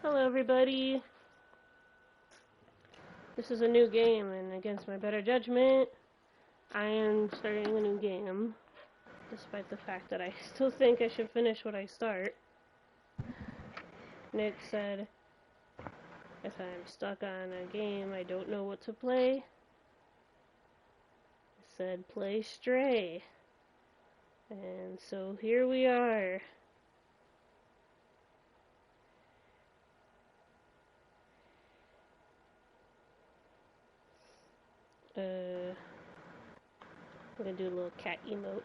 Hello everybody. This is a new game and against my better judgment, I am starting a new game. Despite the fact that I still think I should finish what I start. Nick said if I'm stuck on a game I don't know what to play, I said play Stray. And so here we are. I'm gonna do a little cat emote.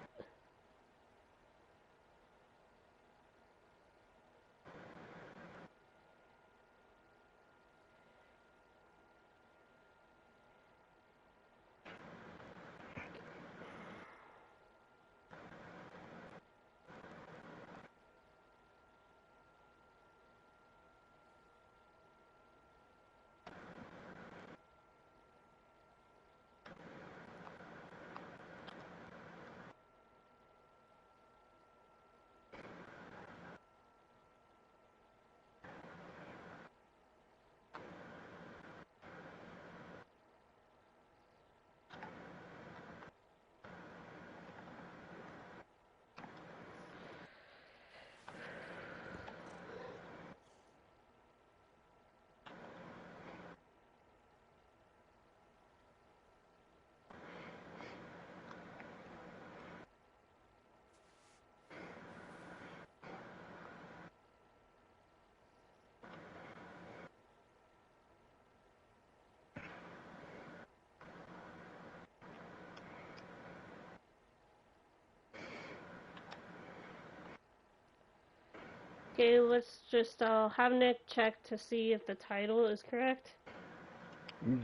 Okay, let's just have Nick check to see if the title is correct.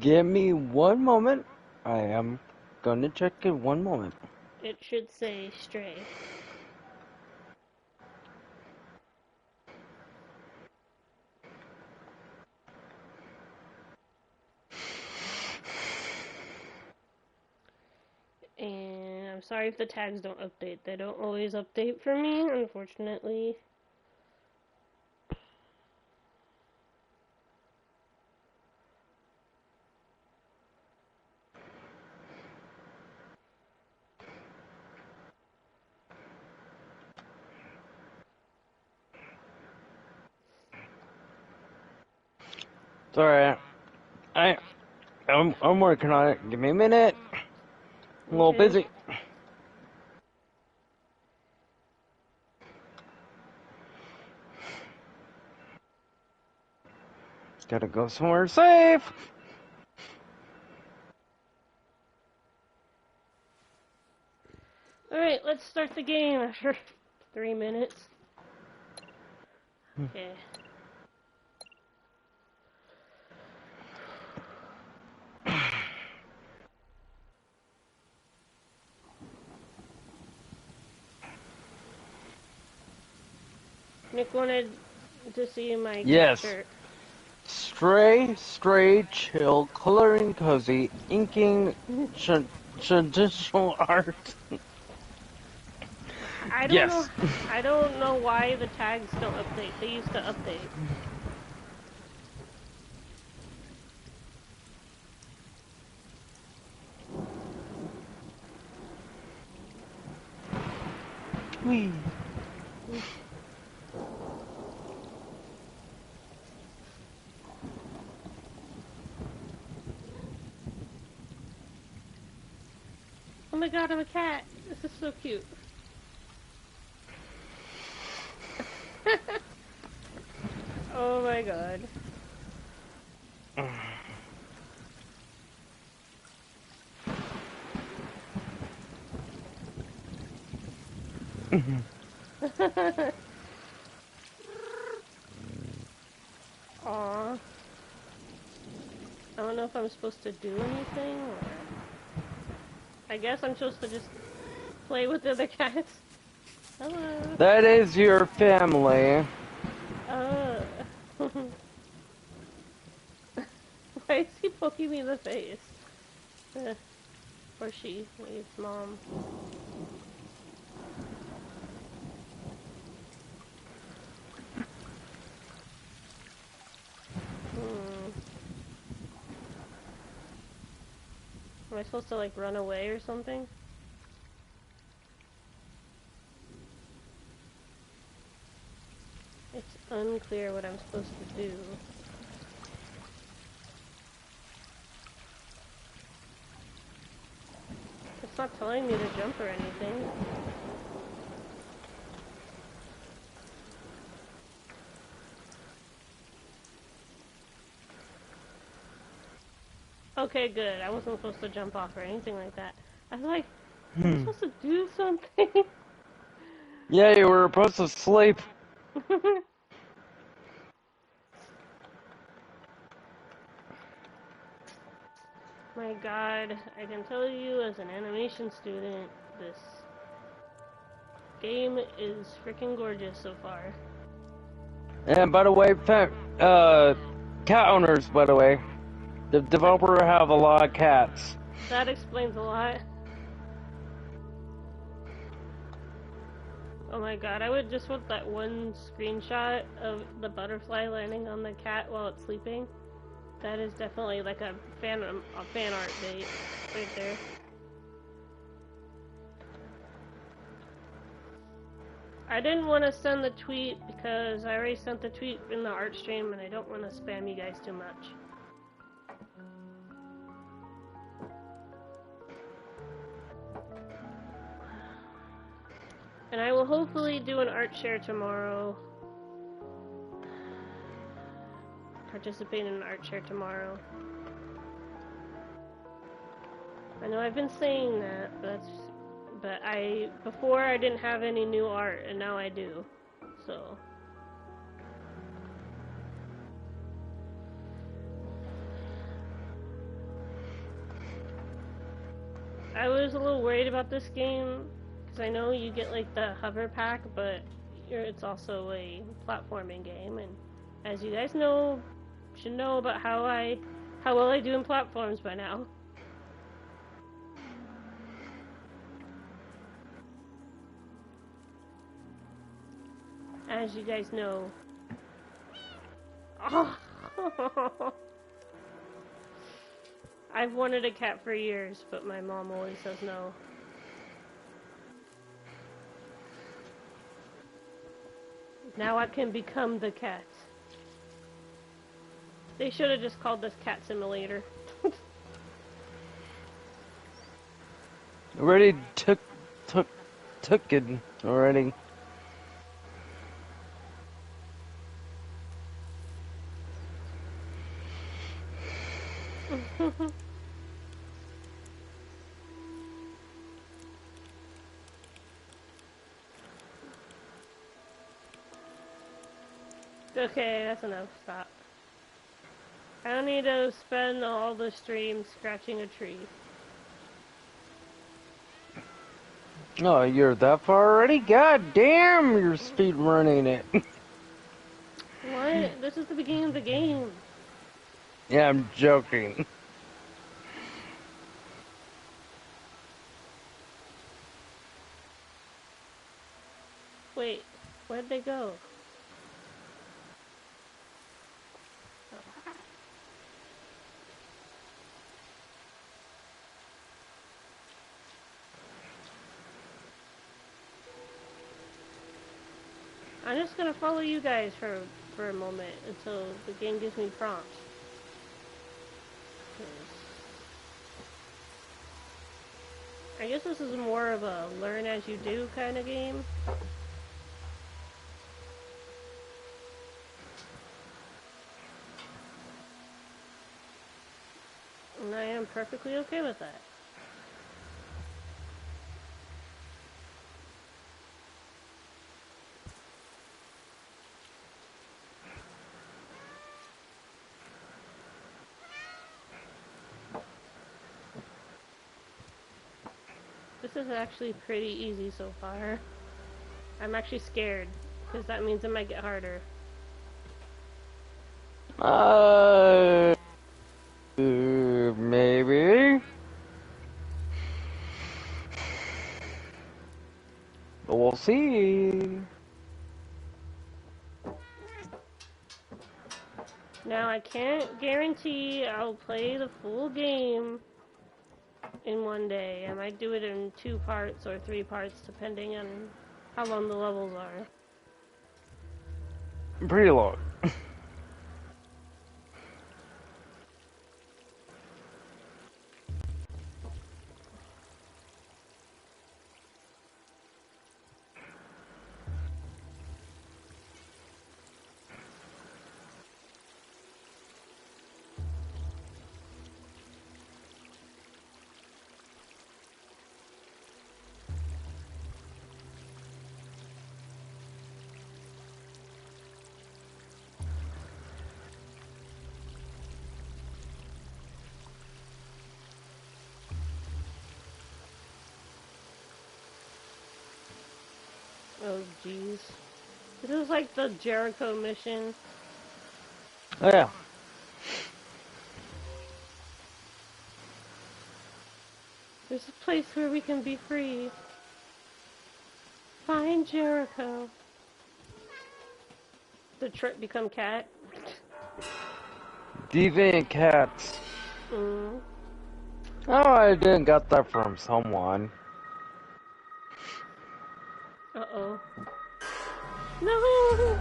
Give me one moment. I am gonna check it one moment. It should say Stray. And I'm sorry if the tags don't update. They don't always update for me, unfortunately. It's alright. I'm working on it. Give me a minute. I'm a little Okay. busy. Gotta go somewhere safe. Alright, let's start the game after 3 minutes. Okay. Nick wanted to see my cat Yes. shirt. Stray, chill, coloring cozy, inking, traditional art. I don't know. Yes. I don't know why the tags don't update. They used to update. Whee. Oh my god, I'm a cat. This is so cute. Oh my god. Aw. I don't know if I'm supposed to do anything or... I guess I'm supposed to just play with the other cats. Hello. That is your family. Uh. Why is he poking me in the face? Or she, maybe it's mom. I supposed to like run away or something? It's unclear what I'm supposed to do. It's not telling me to jump or anything. Okay, good. I wasn't supposed to jump off or anything like that. I was like, am I supposed to do something? Yeah, you were supposed to sleep. My God, I can tell you as an animation student, this game is freaking gorgeous so far. And by the way, cat owners, by the way, the developer have a lot of cats. That explains a lot. Oh my God, I would just want that one screenshot of the butterfly landing on the cat while it's sleeping. That is definitely like a fan art bait right there. I didn't want to send the tweet because I already sent the tweet in the art stream and I don't want to spam you guys too much. And I will hopefully do an art share tomorrow. Participate in an art share tomorrow. I know I've been saying that, but before I didn't have any new art and now I do. So I was a little worried about this game because I know you get like the hover pack, but it's also a platforming game, and as you guys know, should know about how well I do in platforms by now. As you guys know. Oh. I've wanted a cat for years, but my mom always says no. Now I can become the cat. They should have just called this Cat Simulator. Already took it already. Okay, that's enough. Stop. I don't need to spend all the stream scratching a tree. Oh, you're that far already? God damn, you're speed running it. What? This is the beginning of the game. Yeah, I'm joking. Wait, where'd they go? I'm just gonna follow you guys for a moment until the game gives me prompts. I guess this is more of a learn as you do kind of game. And I am perfectly okay with that. This is actually pretty easy so far. I'm actually scared, because that means it might get harder. Maybe. But we'll see. Now, I can't guarantee I'll play the full game, in one day. I might do it in 2 parts or 3 parts, depending on how long the levels are. Pretty long. Oh, jeez. This is like the Jericho mission. Oh, yeah. There's a place where we can be free. Find Jericho. Did Trip become cat? Deviant cats. Mm. Oh, I didn't got that from someone. Uh-oh. No!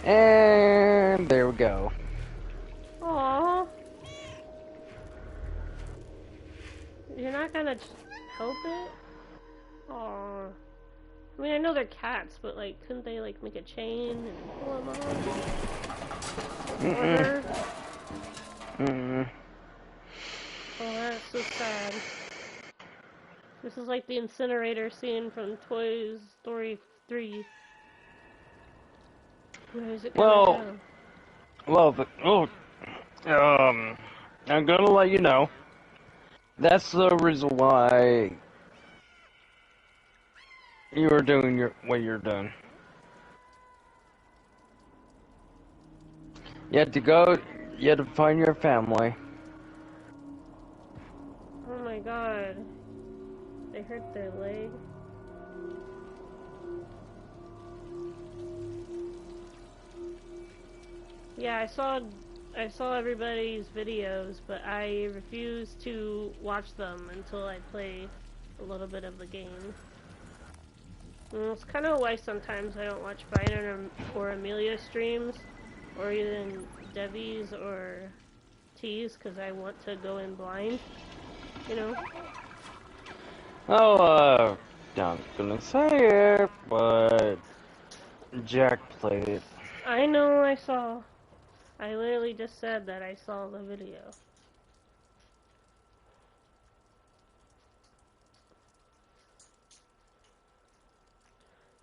And there we go. Aww. You're not gonna help it? Aww. I mean, I know they're cats, but, like, couldn't they, like, make a chain and pull them off? Or her? Oh, that's so sad. This is like the incinerator scene from Toy Story 3. Where is it coming down? I'm gonna let you know. That's the reason why you were doing what you're doing. You had to find your family. Oh my god. They hurt their leg. Yeah, I saw everybody's videos, but I refuse to watch them until I play a little bit of the game. And it's kind of why sometimes I don't watch Brian or Amelia streams, or even Debbie's or T's, because I want to go in blind, you know? Oh, not gonna say it, but Jack played it. I know I saw. I literally just said that I saw the video.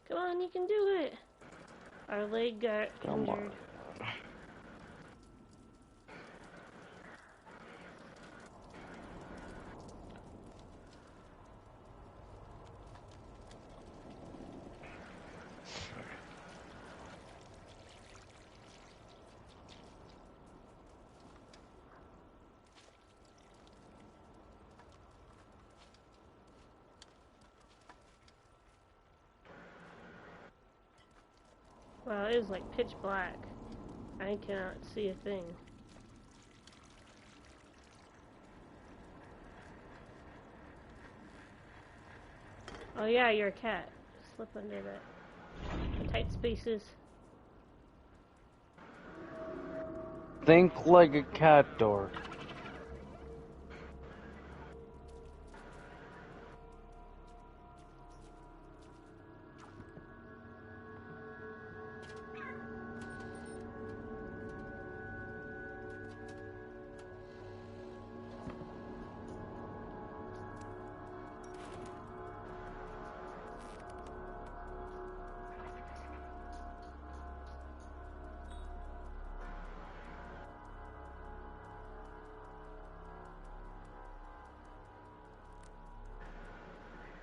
Come on, you can do it! Our leg got injured. Wow, it is like pitch black. I cannot see a thing. Oh yeah, you're a cat. Slip under that. The tight spaces. Think like a cat door.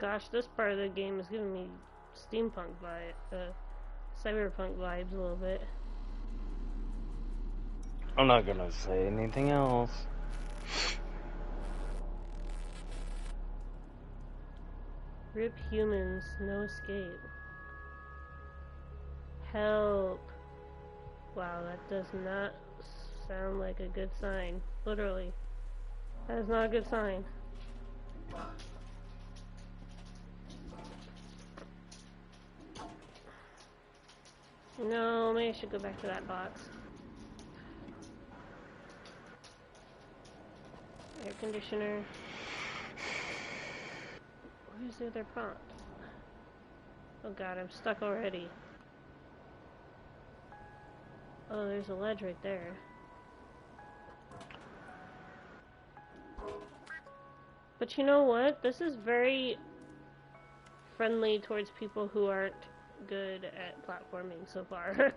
Gosh, this part of the game is giving me steampunk cyberpunk vibes a little bit. I'm not gonna say anything else. Rip humans, no escape. Help. Wow, that does not sound like a good sign. Literally. That is not a good sign. No, maybe I should go back to that box. Air conditioner. Where's the other prompt? Oh god, I'm stuck already. Oh, there's a ledge right there. But you know what? This is very friendly towards people who aren't good at platforming so far.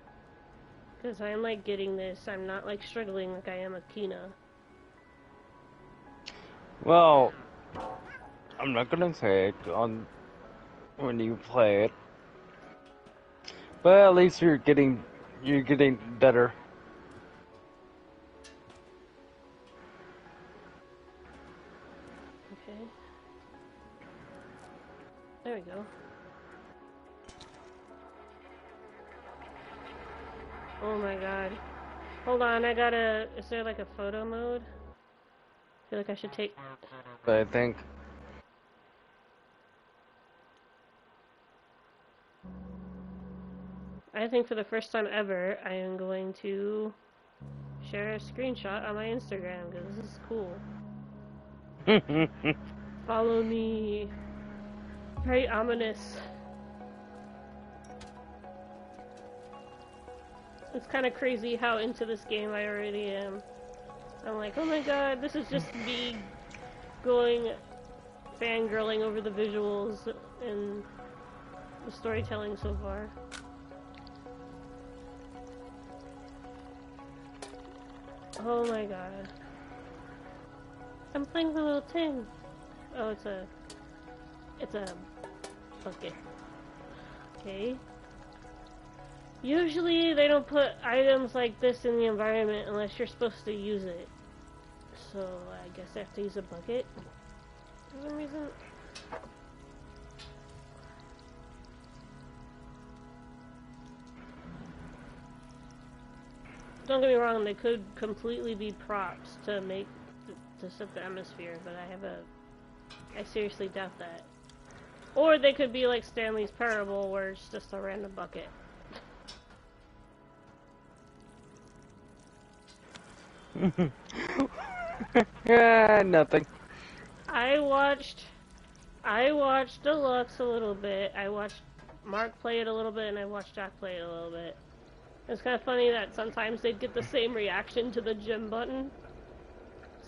Because I'm like getting this. I'm not like struggling like I am with Kina. Well, I'm not gonna say it on when you play it, but at least you're getting better. Okay. There we go. Oh my god. Hold on, I gotta... Is there like a photo mode? I feel like I should take... I think. I think for the first time ever, I am going to share a screenshot on my Instagram, because this is cool. Follow me. Very ominous. It's kind of crazy how into this game I already am. I'm like, oh my god, this is just me going fangirling over the visuals and the storytelling so far. Oh my god. I'm playing the little tin. Oh, it's a bucket. Okay. Usually they don't put items like this in the environment unless you're supposed to use it. So I guess I have to use a bucket for some reason. Don't get me wrong, they could completely be props to set the atmosphere, but I seriously doubt that. Or they could be like Stanley's Parable, where it's just a random bucket. Yeah, nothing. I watched Deluxe a little bit. I watched Mark play it a little bit, and I watched Jack play it a little bit. It's kind of funny that sometimes they'd get the same reaction to the gym button.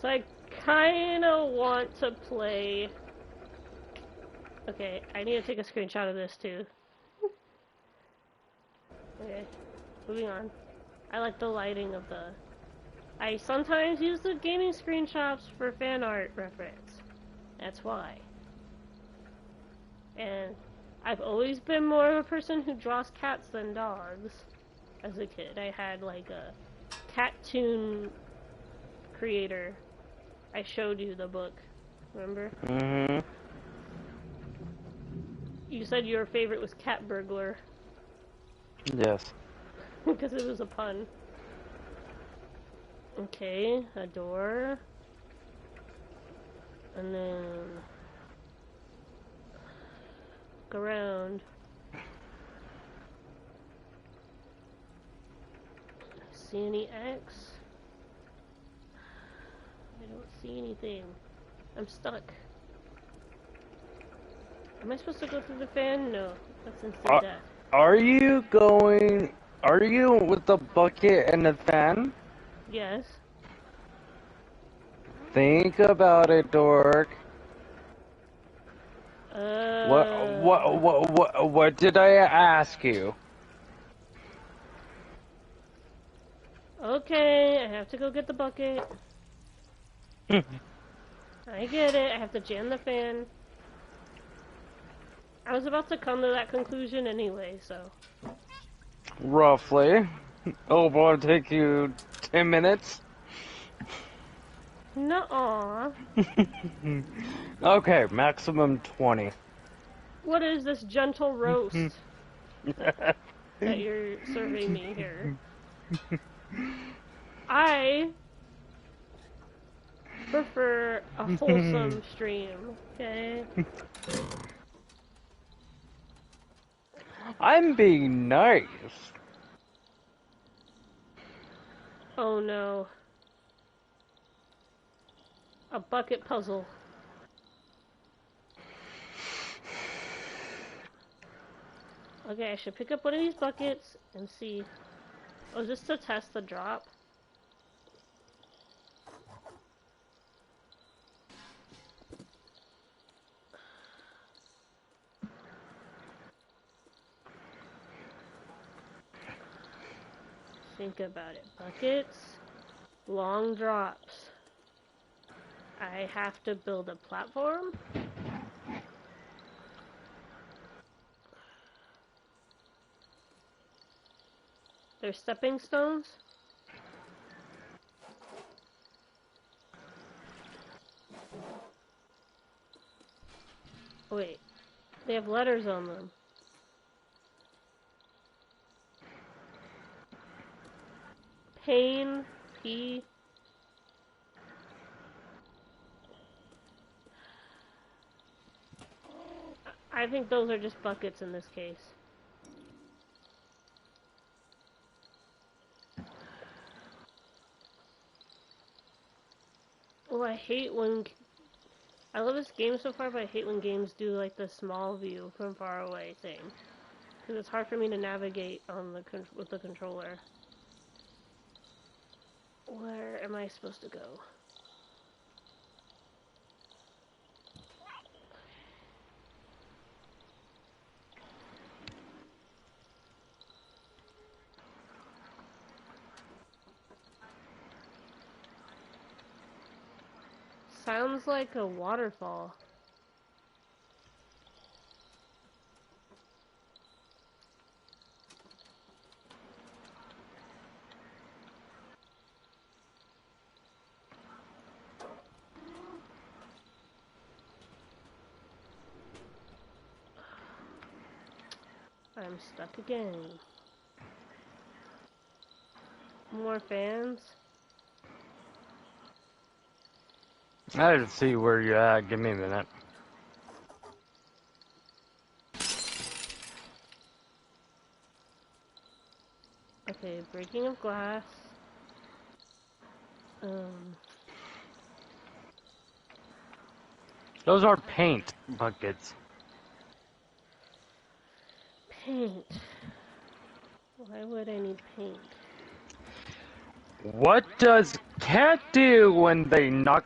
So I kind of want to play... Okay, I need to take a screenshot of this too. Okay, moving on. I like the lighting of the... I sometimes use the gaming screenshots for fan art reference. That's why. And I've always been more of a person who draws cats than dogs. As a kid, I had like a Cattoon creator. I showed you the book, remember? Mm-hmm. You said your favorite was Cat Burglar. Yes. Because it was a pun. Okay, a door. And then... look around. See any X? I don't see anything. I'm stuck. Am I supposed to go through the fan? No. That's instant death. Are you with the bucket and the fan? Yes. Think about it, Dork. What did I ask you? Okay, I have to go get the bucket. I get it, I have to jam the fan. I was about to come to that conclusion anyway, so... Roughly. Oh, it'll take you 10 minutes? Nuh-uh. Okay, maximum 20. What is this gentle roast that you're serving me here? I prefer a wholesome stream, okay? I'm being nice. Oh no. A bucket puzzle. Okay, I should pick up one of these buckets and see. Oh, is this to test the drop? Think about it. Buckets, long drops. I have to build a platform. There's stepping stones. Wait, they have letters on them. Pain, P. I think those are just buckets in this case. Oh, I hate when... I love this game so far, but I hate when games do like the small view from far away thing. Because it's hard for me to navigate on the with the controller. Where am I supposed to go? Sounds like a waterfall. I'm stuck again. More fans? I have to see where you're at. Give me a minute. Okay, breaking of glass. Those are paint buckets. Paint. Why would I need paint? What does cat do when they knock?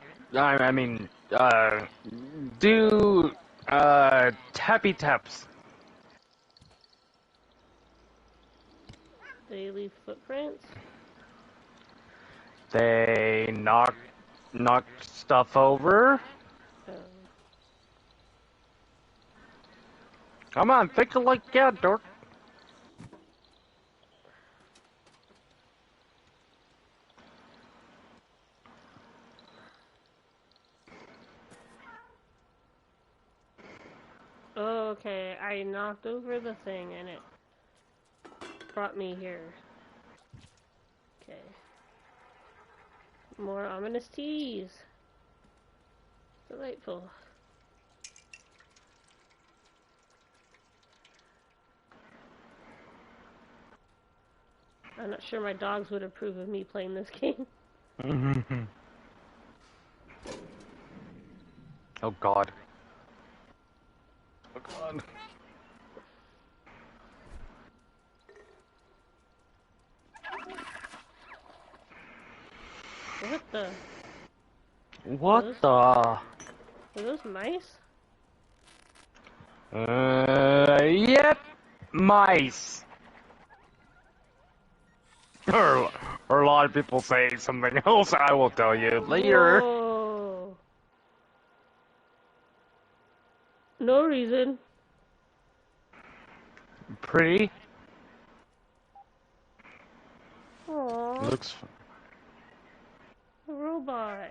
Do tappy taps? They leave footprints? They knock stuff over. Um, Come on, think like cat, dork. oh, okay. I knocked over the thing and it brought me here. Okay. More ominous teas. Delightful. I'm not sure my dogs would approve of me playing this game. Oh God. Oh God. What the? What Those, the? are those mice? Yep, mice. Or a lot of people say something else. I will tell you later. Whoa. No reason. Pretty. Aww. Looks. A robot.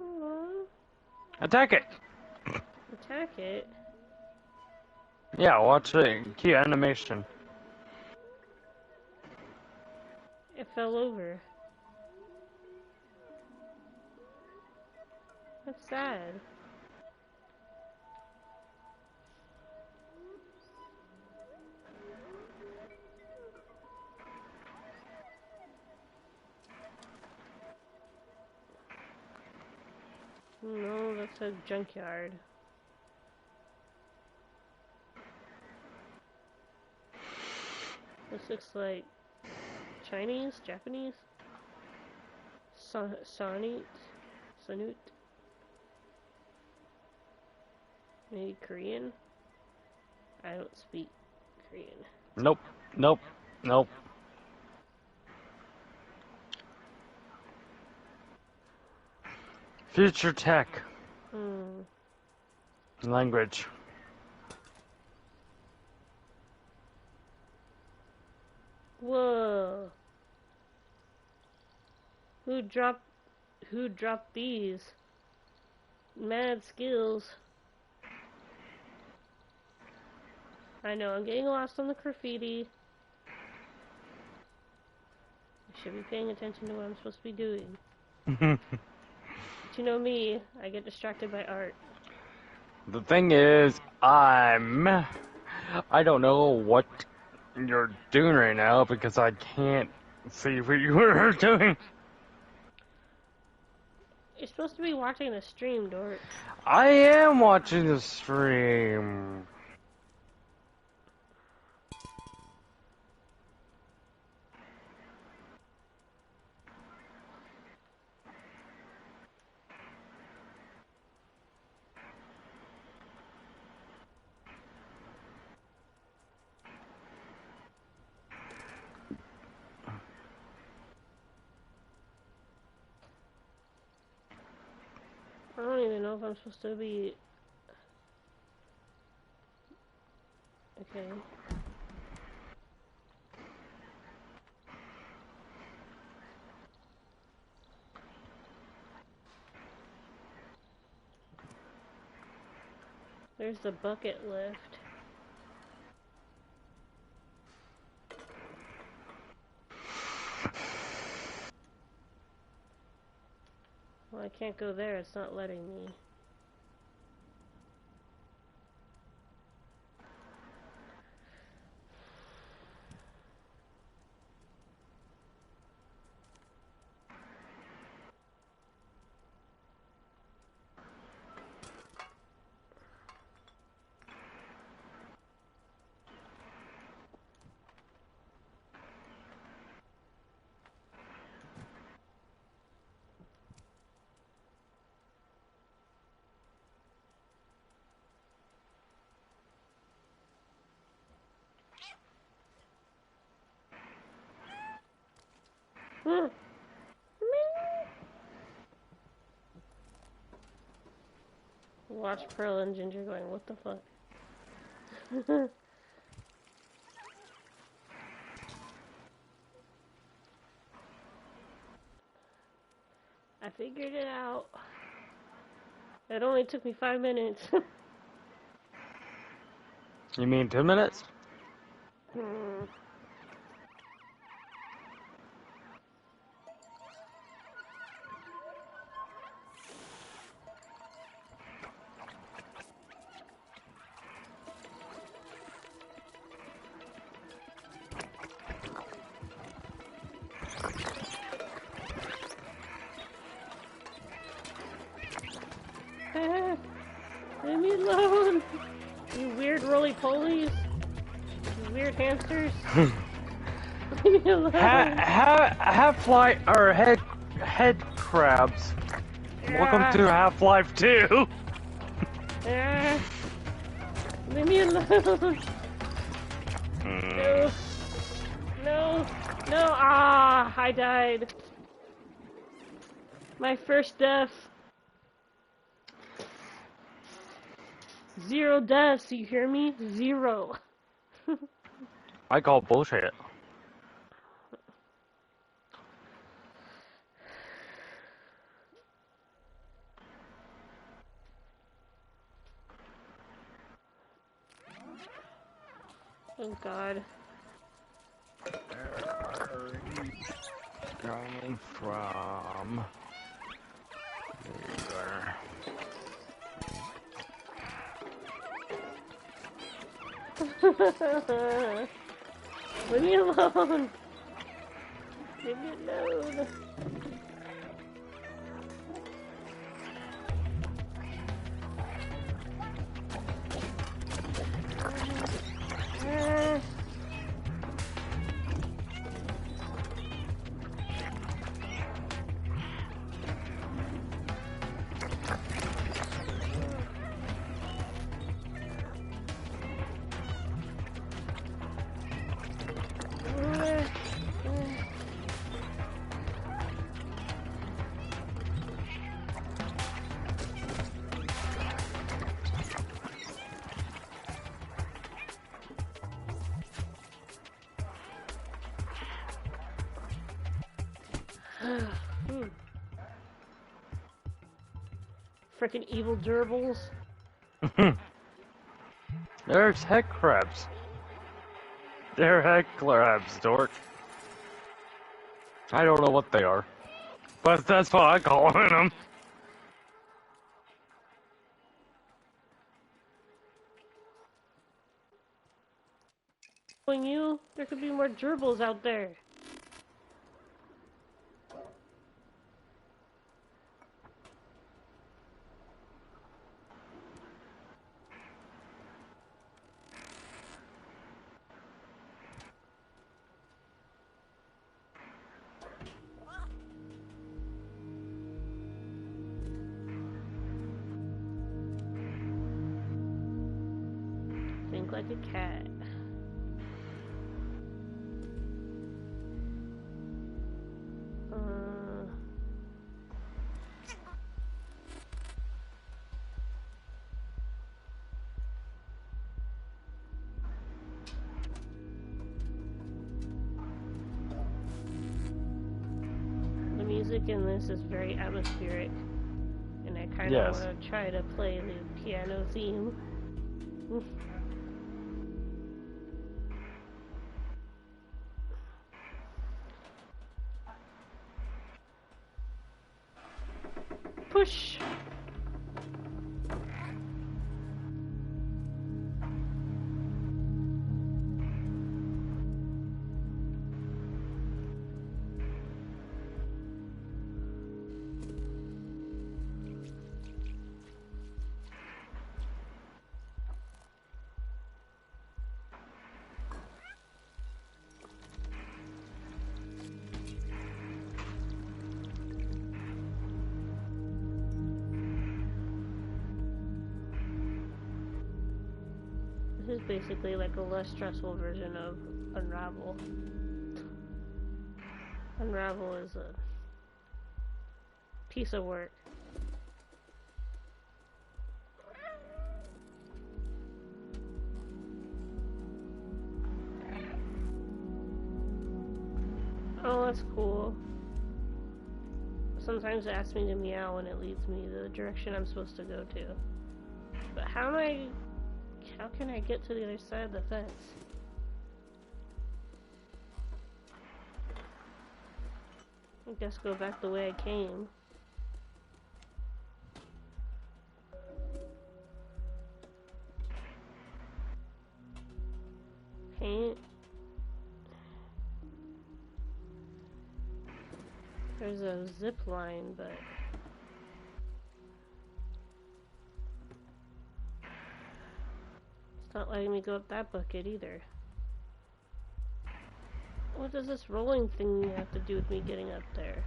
Aww. Attack it. Attack it. Yeah, watch the cute animation. It fell over. sad. No, that's a junkyard. This looks like Chinese, Japanese, Sonite, maybe Korean. I don't speak Korean. Nope. Nope. Nope. Future tech. Language. Whoa. Who dropped these? Mad skills. I know, I'm getting lost on the graffiti. I should be paying attention to what I'm supposed to be doing. But you know me, I get distracted by art. The thing is, I don't know what you're doing right now because I can't see what you were doing. You're supposed to be watching the stream, Dort. I am watching the stream. I don't even know if I'm supposed to be... Okay. There's the bucket lift. Well, I can't go there, it's not letting me. Watch Pearl and Ginger going, what the fuck? I figured it out. It only took me 5 minutes. You mean 2 minutes? Leave me alone! You weird roly-polies! You weird hamsters! Leave me alone! Half-Life or head crabs. Welcome to Half-Life 2. Leave me alone! No! No! No! Ah! I died. My first death. 0 deaths, you hear me? 0. I call bullshit. Oh god. Coming from here. Leave me alone! Leave me alone! Frickin' evil gerbils. There's heck crabs. They're heck crabs, dork. I don't know what they are, but that's what I call them. There could be more gerbils out there. Think like a cat. The music in this is very atmospheric, and I kind of want to try to play the piano theme. Push! This is basically like a less stressful version of Unravel. Unravel is a piece of work. Oh, that's cool. Sometimes it asks me to meow and it leads me the direction I'm supposed to go to. But how can I get to the other side of the fence? I guess go back the way I came. Paint. There's a zip line, but it's not letting me go up that bucket either. What does this rolling thing have to do with me getting up there?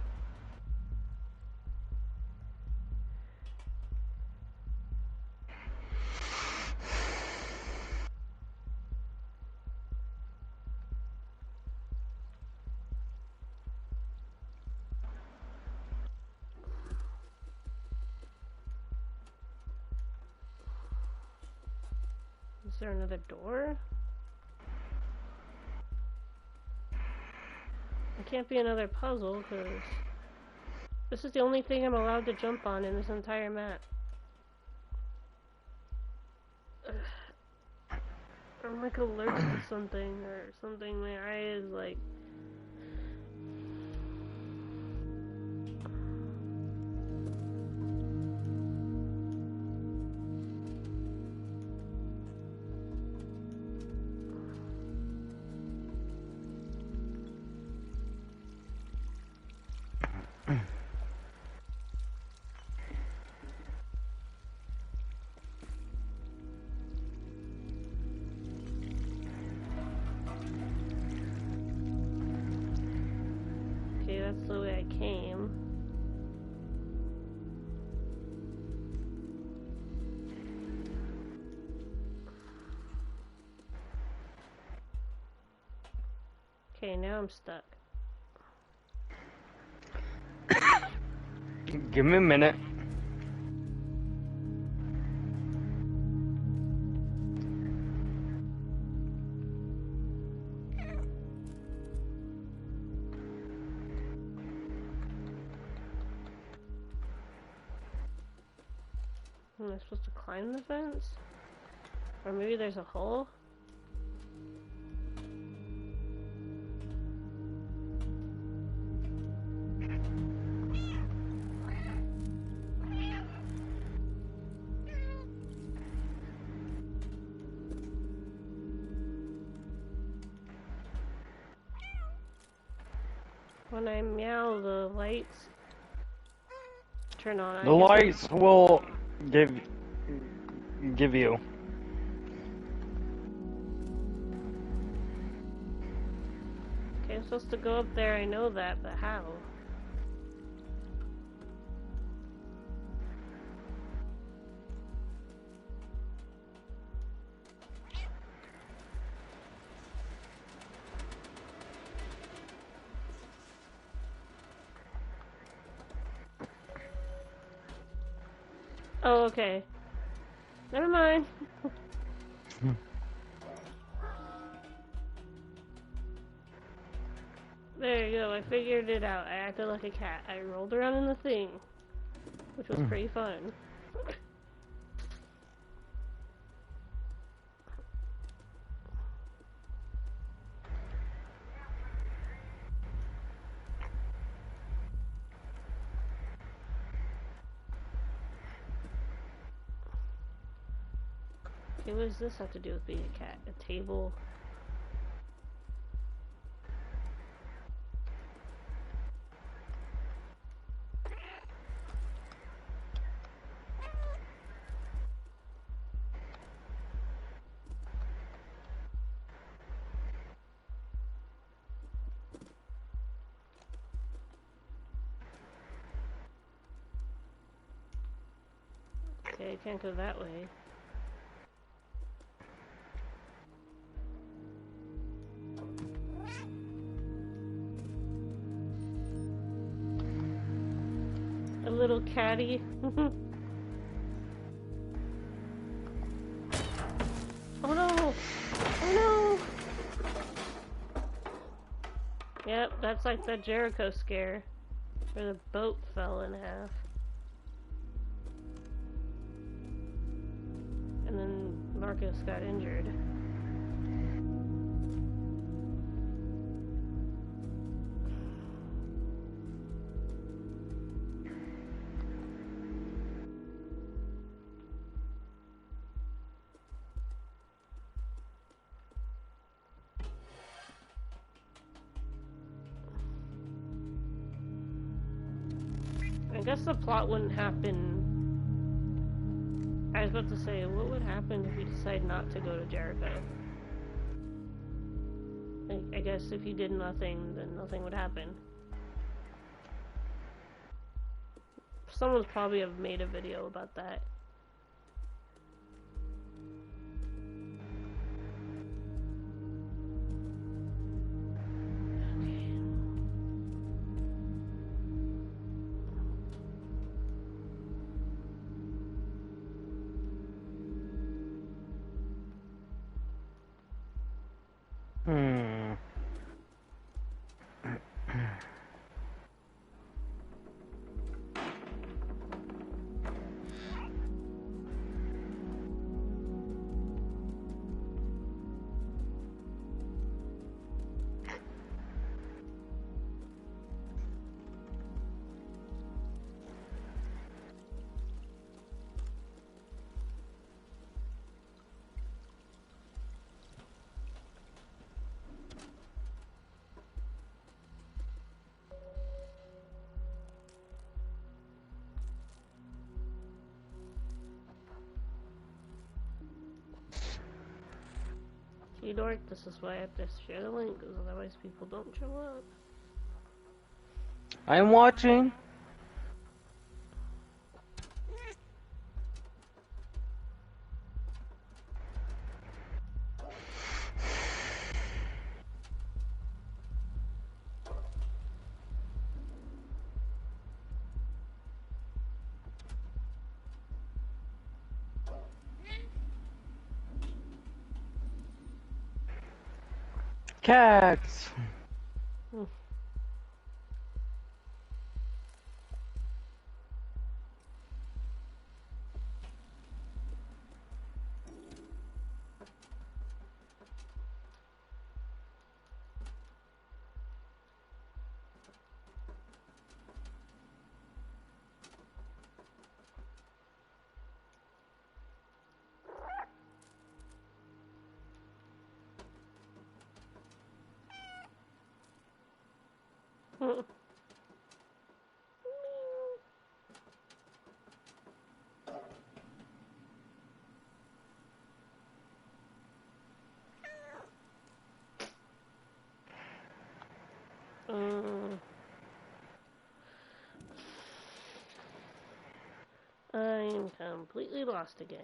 Is there another door? It can't be another puzzle, because this is the only thing I'm allowed to jump on in this entire map. Ugh. I'm like allergic to something or something. My eye is like... that's the way I came. Okay, now I'm stuck. Give me a minute. Am I supposed to climb the fence? Or maybe there's a hole? When I meow, the lights turn on. The lights will give you. Okay, I'm supposed to go up there, I know that, but how? Oh, okay. Never mind. There you go, I figured it out. I acted like a cat. I rolled around in the thing, which was pretty fun. Okay, what does this have to do with being a cat? A table? Okay, I can't go that way. A little catty. Oh no! Oh no! Yep, that's like the Jericho scare, where the boat fell in half. And then Marcus got injured. I guess the plot wouldn't happen. I was about to say, what would happen if we decide not to go to Jericho? I guess if you did nothing, then nothing would happen. Someone's probably have made a video about that. See, Dork, this is why I have to share the link, because otherwise people don't show up. I'm watching. Cats. Hmm. Mm. I'm completely lost again.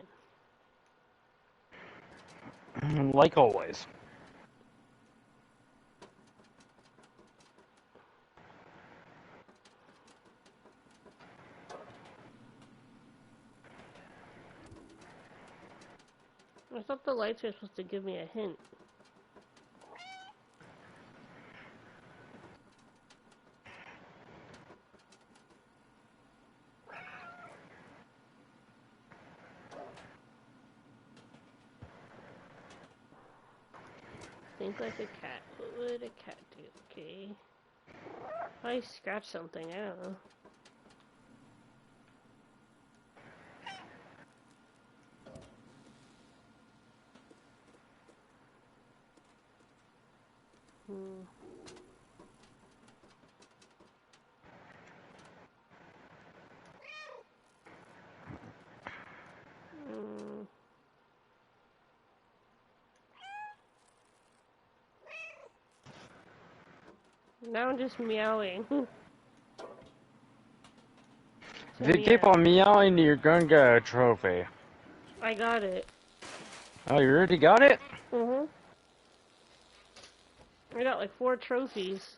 Like always. I thought the lights were supposed to give me a hint. Think like a cat. What would a cat do? Okay. I scratch something, I don't know. Hmm. Mm. Now I'm just meowing. If To you keep meow. on meowing, you're gonna get a trophy. I got it. Oh, you already got it? Mm-hmm. I got like 4 trophies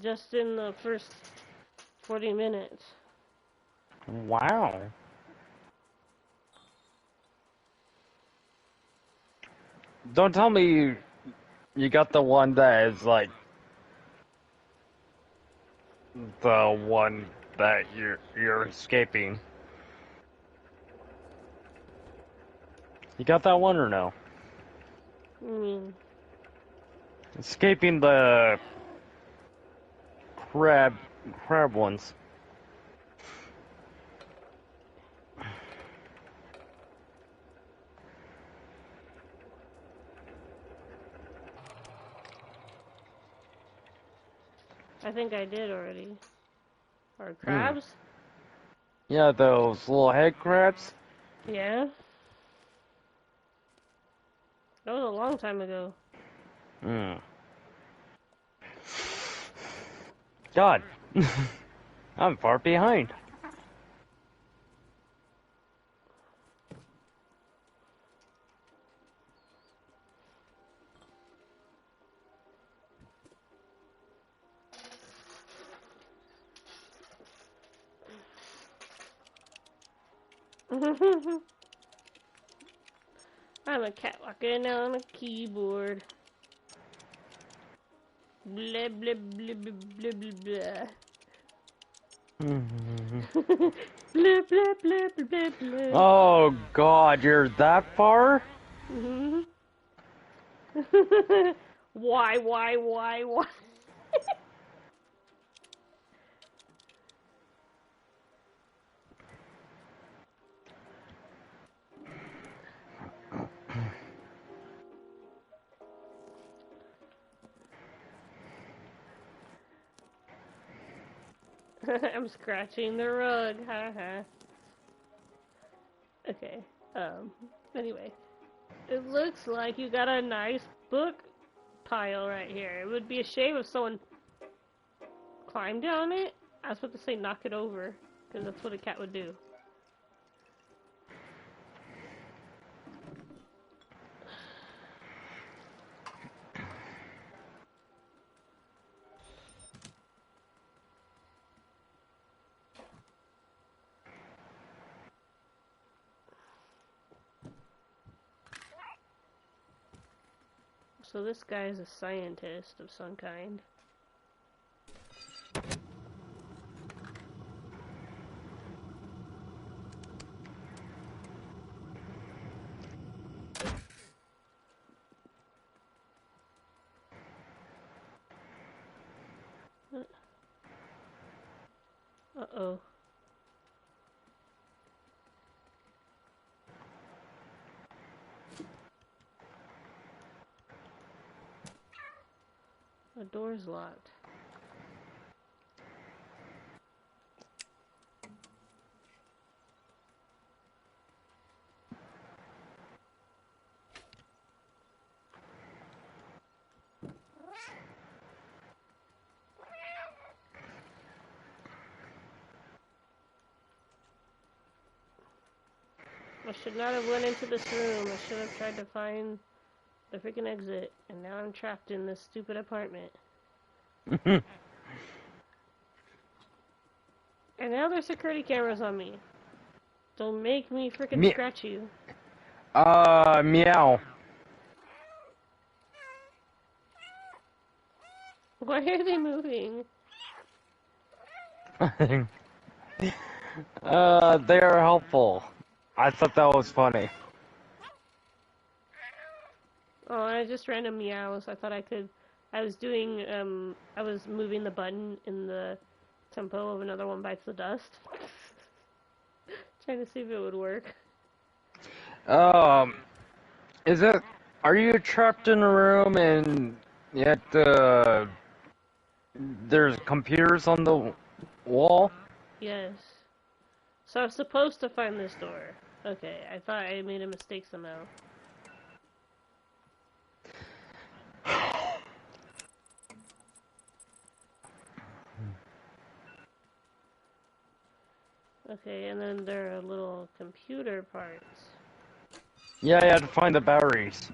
just in the first 40 minutes. Wow. Don't tell me you got the one that is like the one that you're escaping. You got that one or no? Mm. Escaping the crab ones. I think I did already. Or Hmm. crabs? Yeah, those little head crabs. Yeah. That was a long time ago. Hmm. God. I'm far behind. I'm a cat walking on a keyboard. Blah blah blah blah blah blah blah. Blah blah blah blah blah blah. Oh God, you're that far? Mhm. Why? I'm scratching the rug. Haha. Okay. Anyway, it looks like you got a nice book pile right here. It would be a shame if someone climbed on it. I was about to say knock it over, because that's what a cat would do. So this guy is a scientist of some kind. Uh-oh. The door's locked. I should not have went into this room. I should have tried to find the freaking exit, and now I'm trapped in this stupid apartment. And now there's security cameras on me. Don't make me freaking scratch you. Meow. Why are they moving? They are helpful. I thought that was funny. Oh, I just random meows. I thought I could. I was doing, I was moving the button in the tempo of Another One Bites the Dust. Trying to see if it would work. Is it, are you trapped in a room and yet, there's computers on the wall? Yes. So I'm supposed to find this door. Okay, I thought I made a mistake somehow. Okay, and then there are little computer parts. Yeah, you had to find the batteries.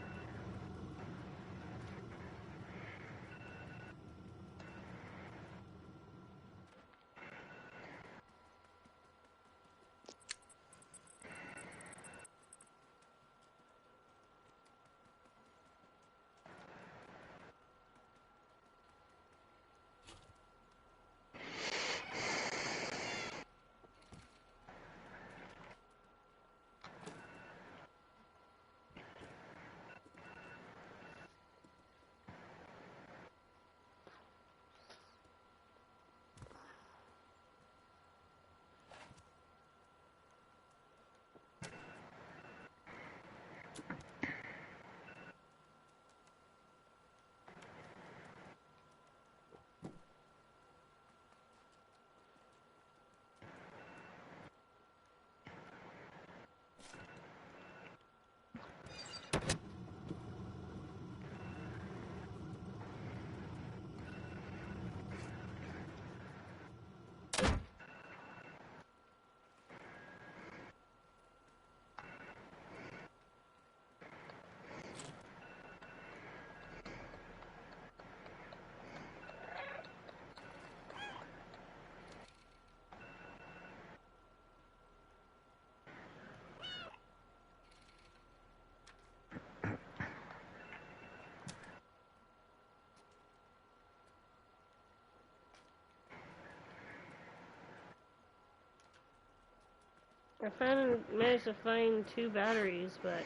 Managed to find 2 batteries, but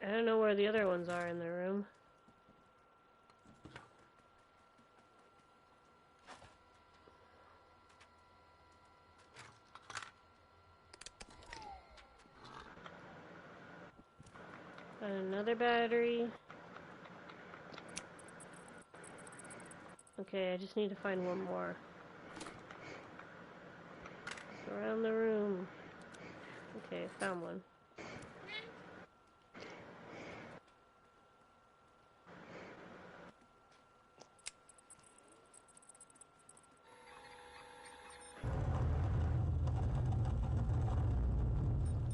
I don't know where the other ones are in the room. Found another battery. Okay, I just need to find one more. Around the room. Okay, found one.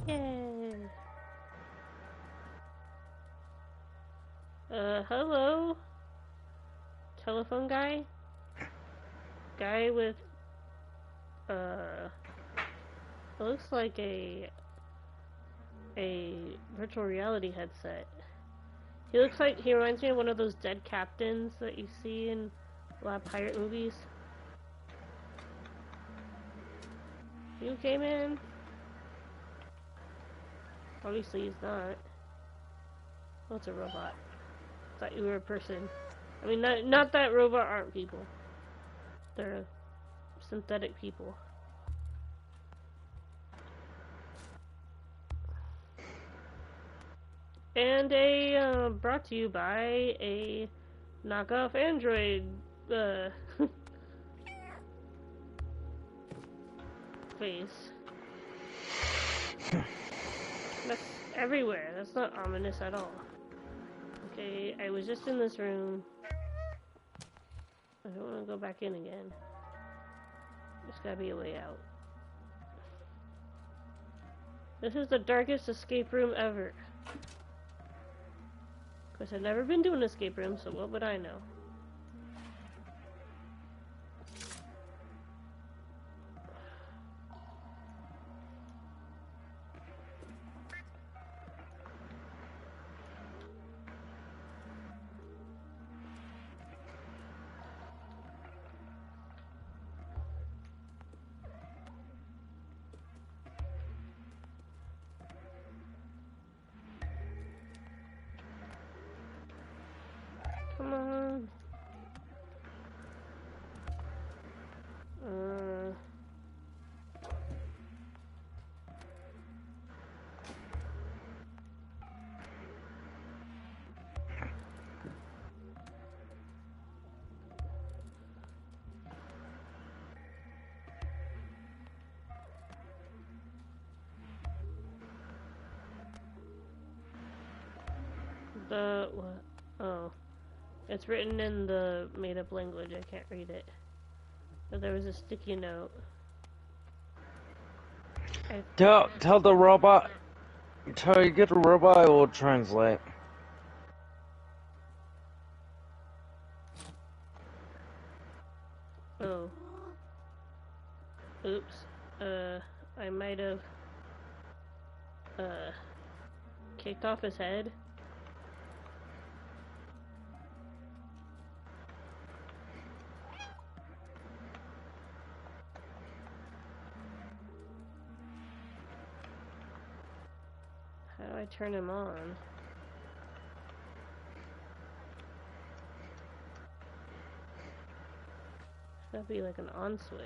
Yay! Hello? Telephone guy? Guy with, it looks like a virtual reality headset. He looks like, he reminds me of one of those dead captains that you see in a lot of pirate movies. You okay, man? Obviously he's not. Oh, it's a robot. Thought you were a person. I mean, not that robot aren't people. They're synthetic people. And brought to you by a knockoff Android, face. That's everywhere. That's not ominous at all. Okay, I was just in this room. I don't want to go back in again. There's gotta be a way out. This is the darkest escape room ever. Of course, I've never been to an escape room, so what would I know? Come on. What? Oh. It's written in the made-up language. I can't read it. But there was a sticky note. Tell the robot. Tell you get the robot, it will translate. Oh. Oops. I might have, kicked off his head. How do I turn him on? That'd be like an on switch.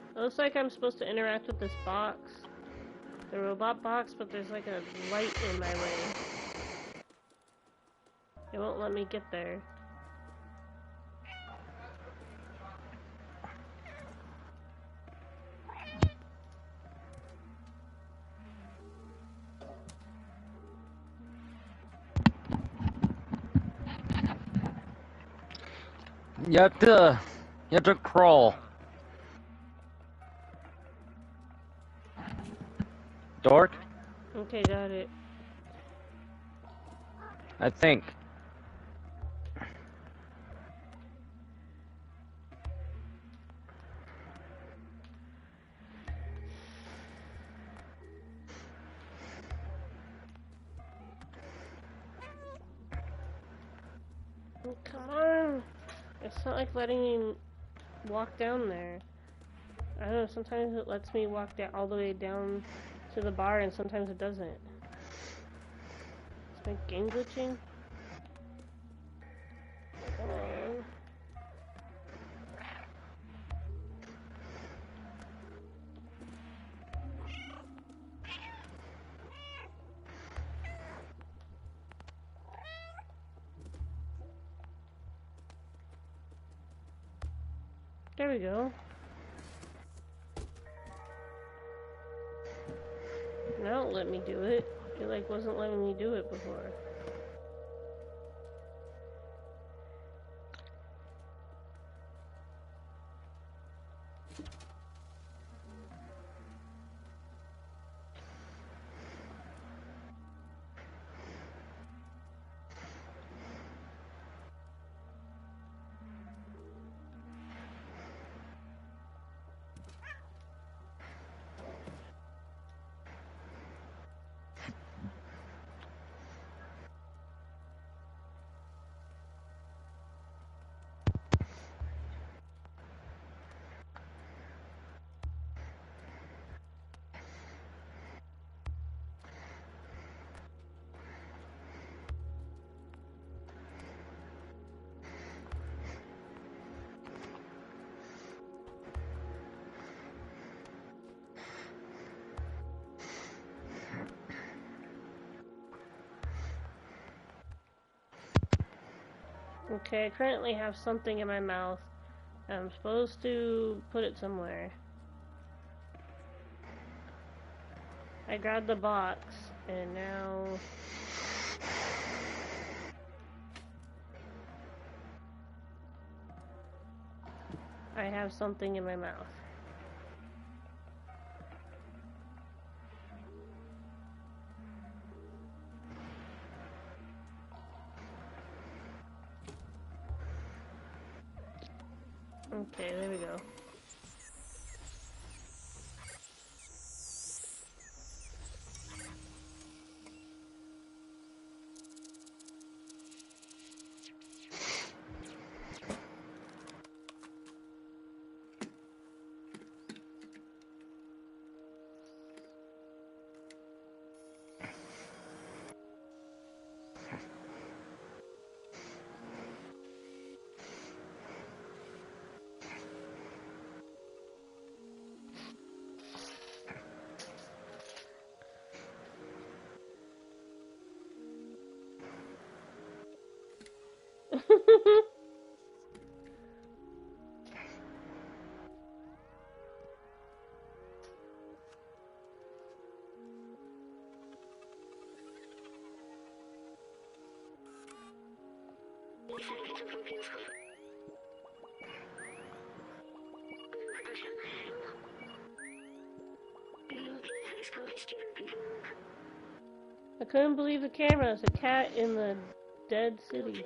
It looks like I'm supposed to interact with this box. The robot box, but there's like a light in my way. It won't let me get there. You have to crawl. Dork? Okay, got it. I think. Oh, come on! It's not like letting me walk down there. I don't know, sometimes it lets me walk all the way down to the bar and sometimes it doesn't. Is my game glitching? Come on. There we go. Now it let me do it. It like wasn't letting me do it before. Okay, I currently have something in my mouth. I'm supposed to put it somewhere. I grabbed the box, and now... I have something in my mouth. Okay, there we go. I couldn't believe the camera. It's a cat in the dead city.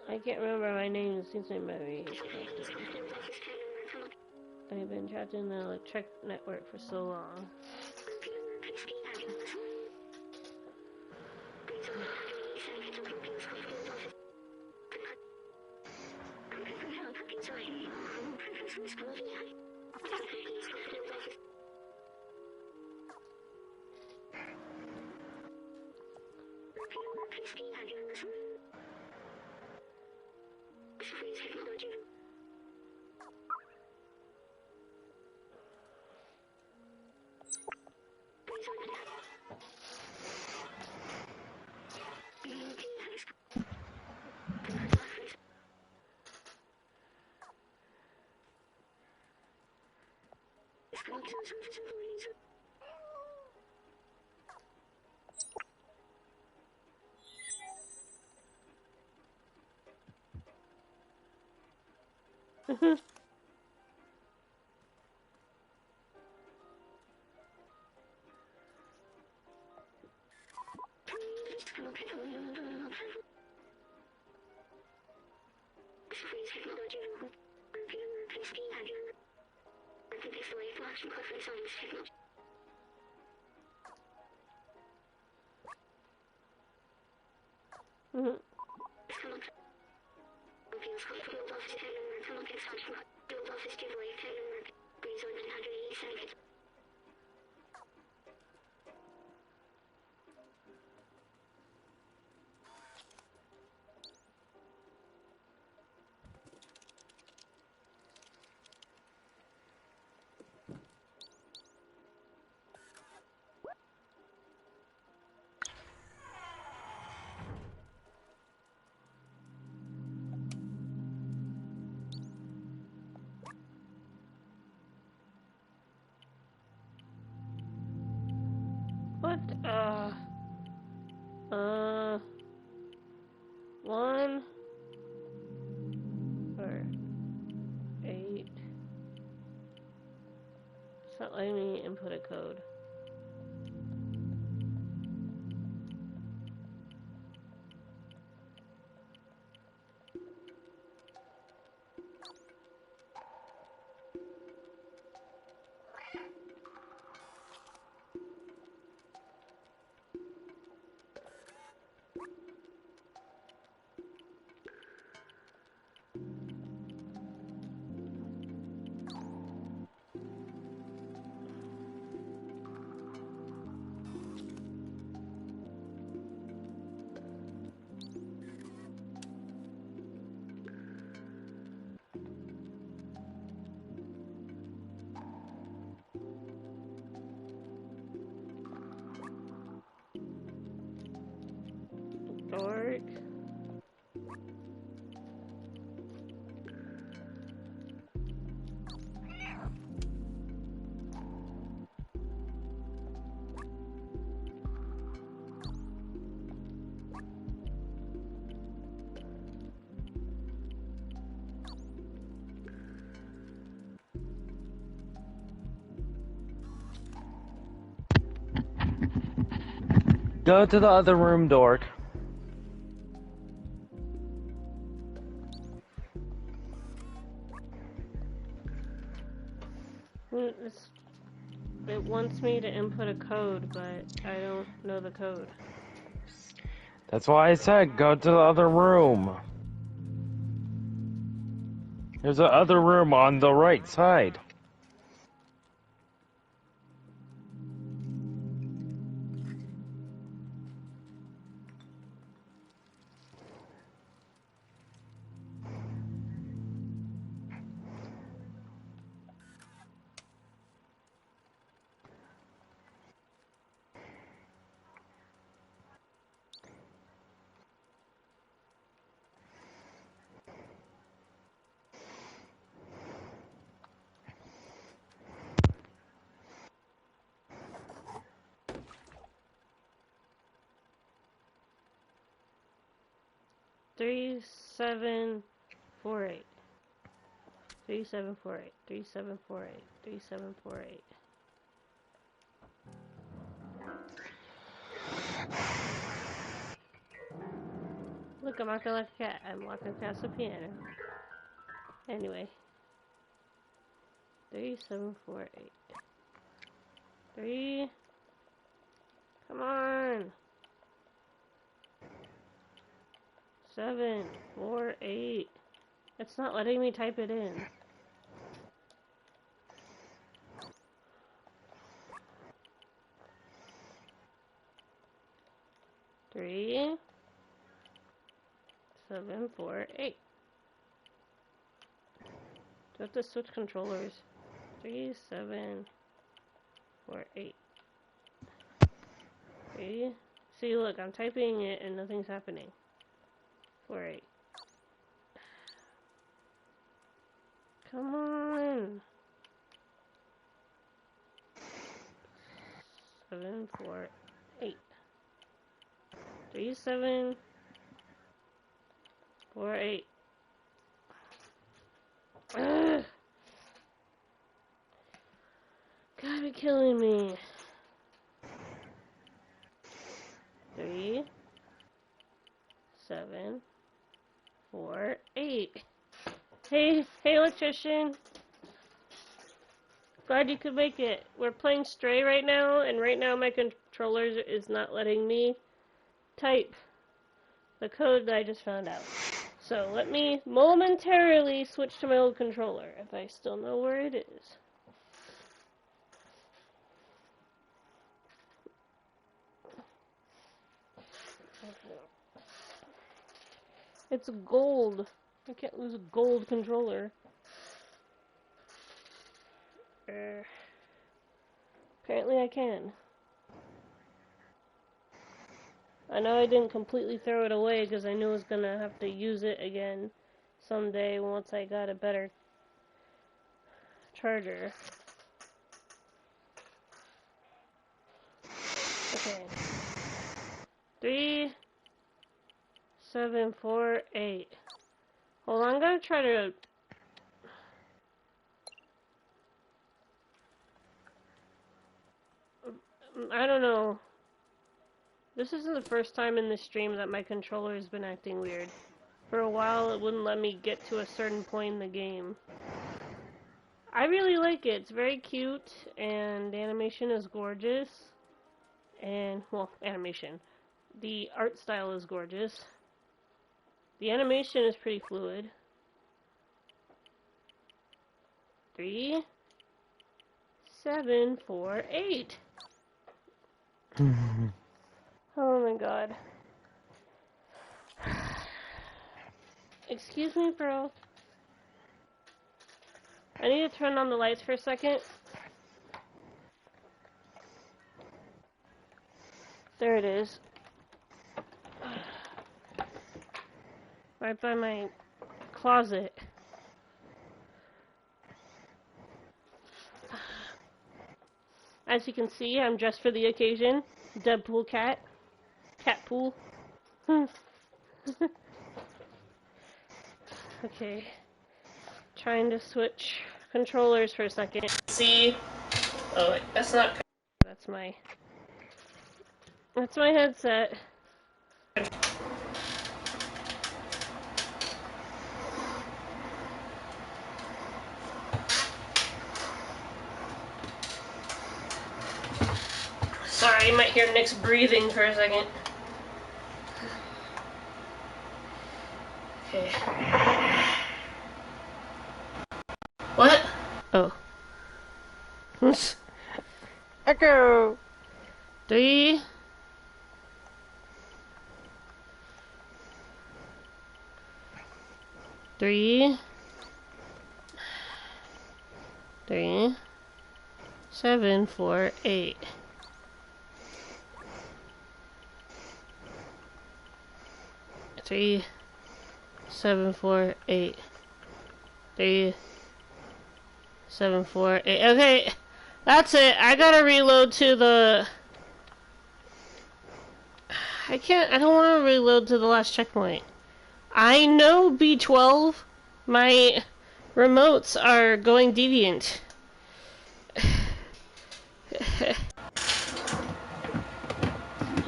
I can't remember my name. It seems like Mary. I've been trapped in the electric network for so long. input a code. Dork. Go to the other room, dork. It wants me to input a code, but I don't know the code. That's why I said go to the other room. There's the other room on the right side. Three, 748. 3748. 3748. 3748. Look, I'm walking like a cat. I'm walking across the piano. Anyway. 3748. 3. Come on. 748. It's not letting me type it in. Three, 748. Do I have to switch controllers? 3748. 3. See, look, I'm typing it and nothing's happening. 48. Come on. 748. 3748. Ugh. Gotta be killing me. 3, 7, 4, 8. Hey, electrician. Glad you could make it. We're playing Stray right now, and right now my controller is not letting me type the code that I just found out. So let me momentarily switch to my old controller, if I still know where it is. It's gold. I can't lose a gold controller. Apparently I can. I know I didn't completely throw it away because I knew I was gonna have to use it again someday once I got a better charger. Okay. 3, 7, 4, 8. Hold on, I'm gonna try to... I don't know. This isn't the first time in this stream that my controller has been acting weird. For a while, it wouldn't let me get to a certain point in the game. I really like it. It's very cute, and the animation is gorgeous. And, well, animation. The art style is gorgeous. The animation is pretty fluid. 3, 7, 4, 8. Oh my god. Excuse me, bro. I need to turn on the lights for a second. There it is. Right by my closet. As you can see, I'm dressed for the occasion. Deadpool cat. Catpool. Okay. Trying to switch controllers for a second. See? Oh, wait, that's not. That's my headset. Sorry, you might hear Nick's breathing for a second. Okay. What? Oh. Echo! 3, 3, 3, 7, 4, 8. Three, 7, 4, 8. 3, 7, 4, 8. Okay, that's it. I gotta reload to the. I don't want to reload to the last checkpoint. I know B12. My remotes are going deviant.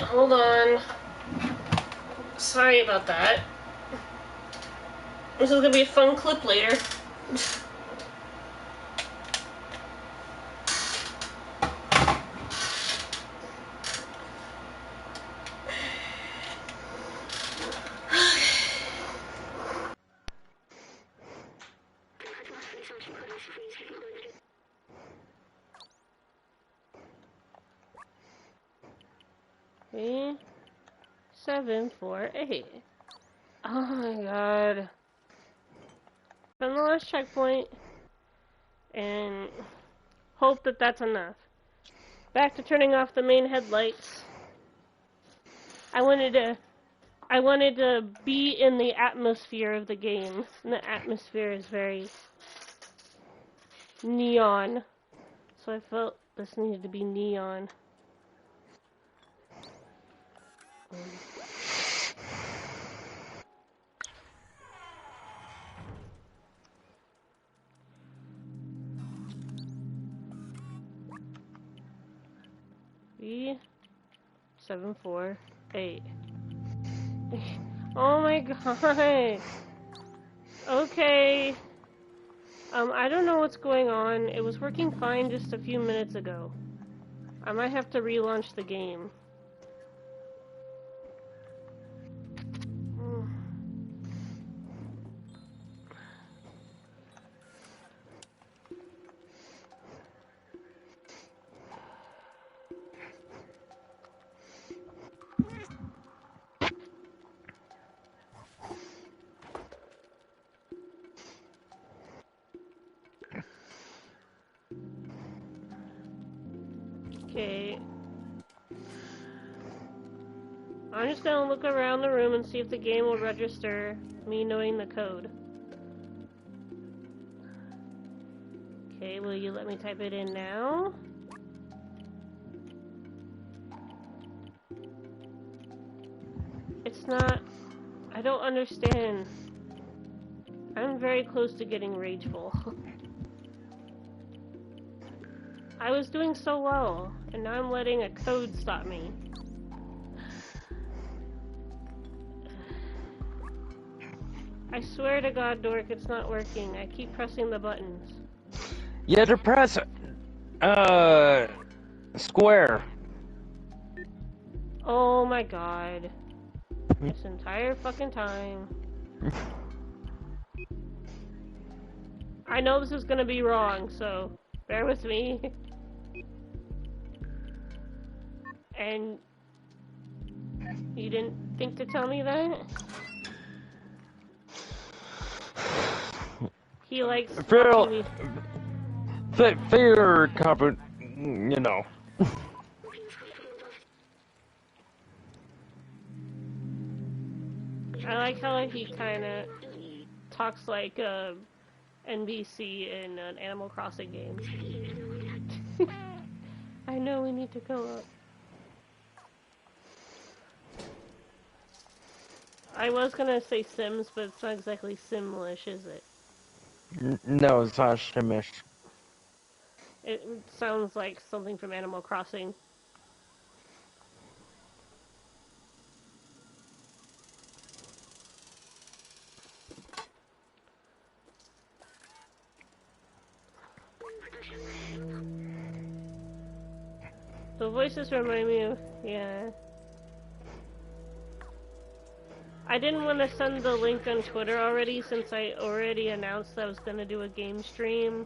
Hold on. Sorry about that. This is gonna be a fun clip later. Three, 7, 4, 8. Oh my god. From the last checkpoint, and hope that that's enough. Back to turning off the main headlights. I wanted to be in the atmosphere of the game. And the atmosphere is very neon. So I felt this needed to be neon. 3, 7, 4, 8. Oh my god. Okay. I don't know what's going on. It was working fine just a few minutes ago. I might have to relaunch the game. Okay. I'm just gonna look around the room and see if the game will register me knowing the code. Okay, will you let me type it in now? It's not... I don't understand. I'm very close to getting rageful. I was doing so well, and now I'm letting a code stop me. I swear to God, Dork, it's not working. I keep pressing the buttons. You have to press, square. Oh my God. This entire fucking time. I know this is gonna be wrong, so bear with me. And you didn't think to tell me that? He likes watching me. Figure comfort, you know. I like how he kinda talks like NBC in an Animal Crossing game. I know we need to go up. I was gonna say Sims, but it's not exactly Simlish, is it? No, it's not Shimish. It sounds like something from Animal Crossing. The voices remind me of, yeah. I didn't want to send the link on Twitter already since I already announced that I was going to do a game stream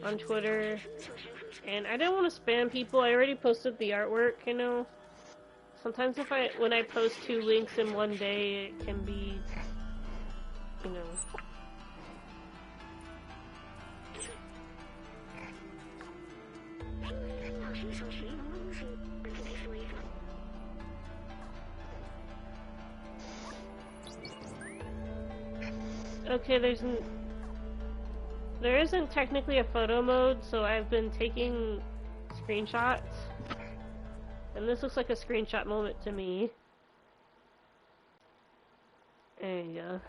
on Twitter. And I didn't want to spam people. I already posted the artwork, you know. Sometimes when I post 2 links in one day, it can be, you know. Okay, there isn't technically a photo mode, so I've been taking screenshots. And this looks like a screenshot moment to me. There you go.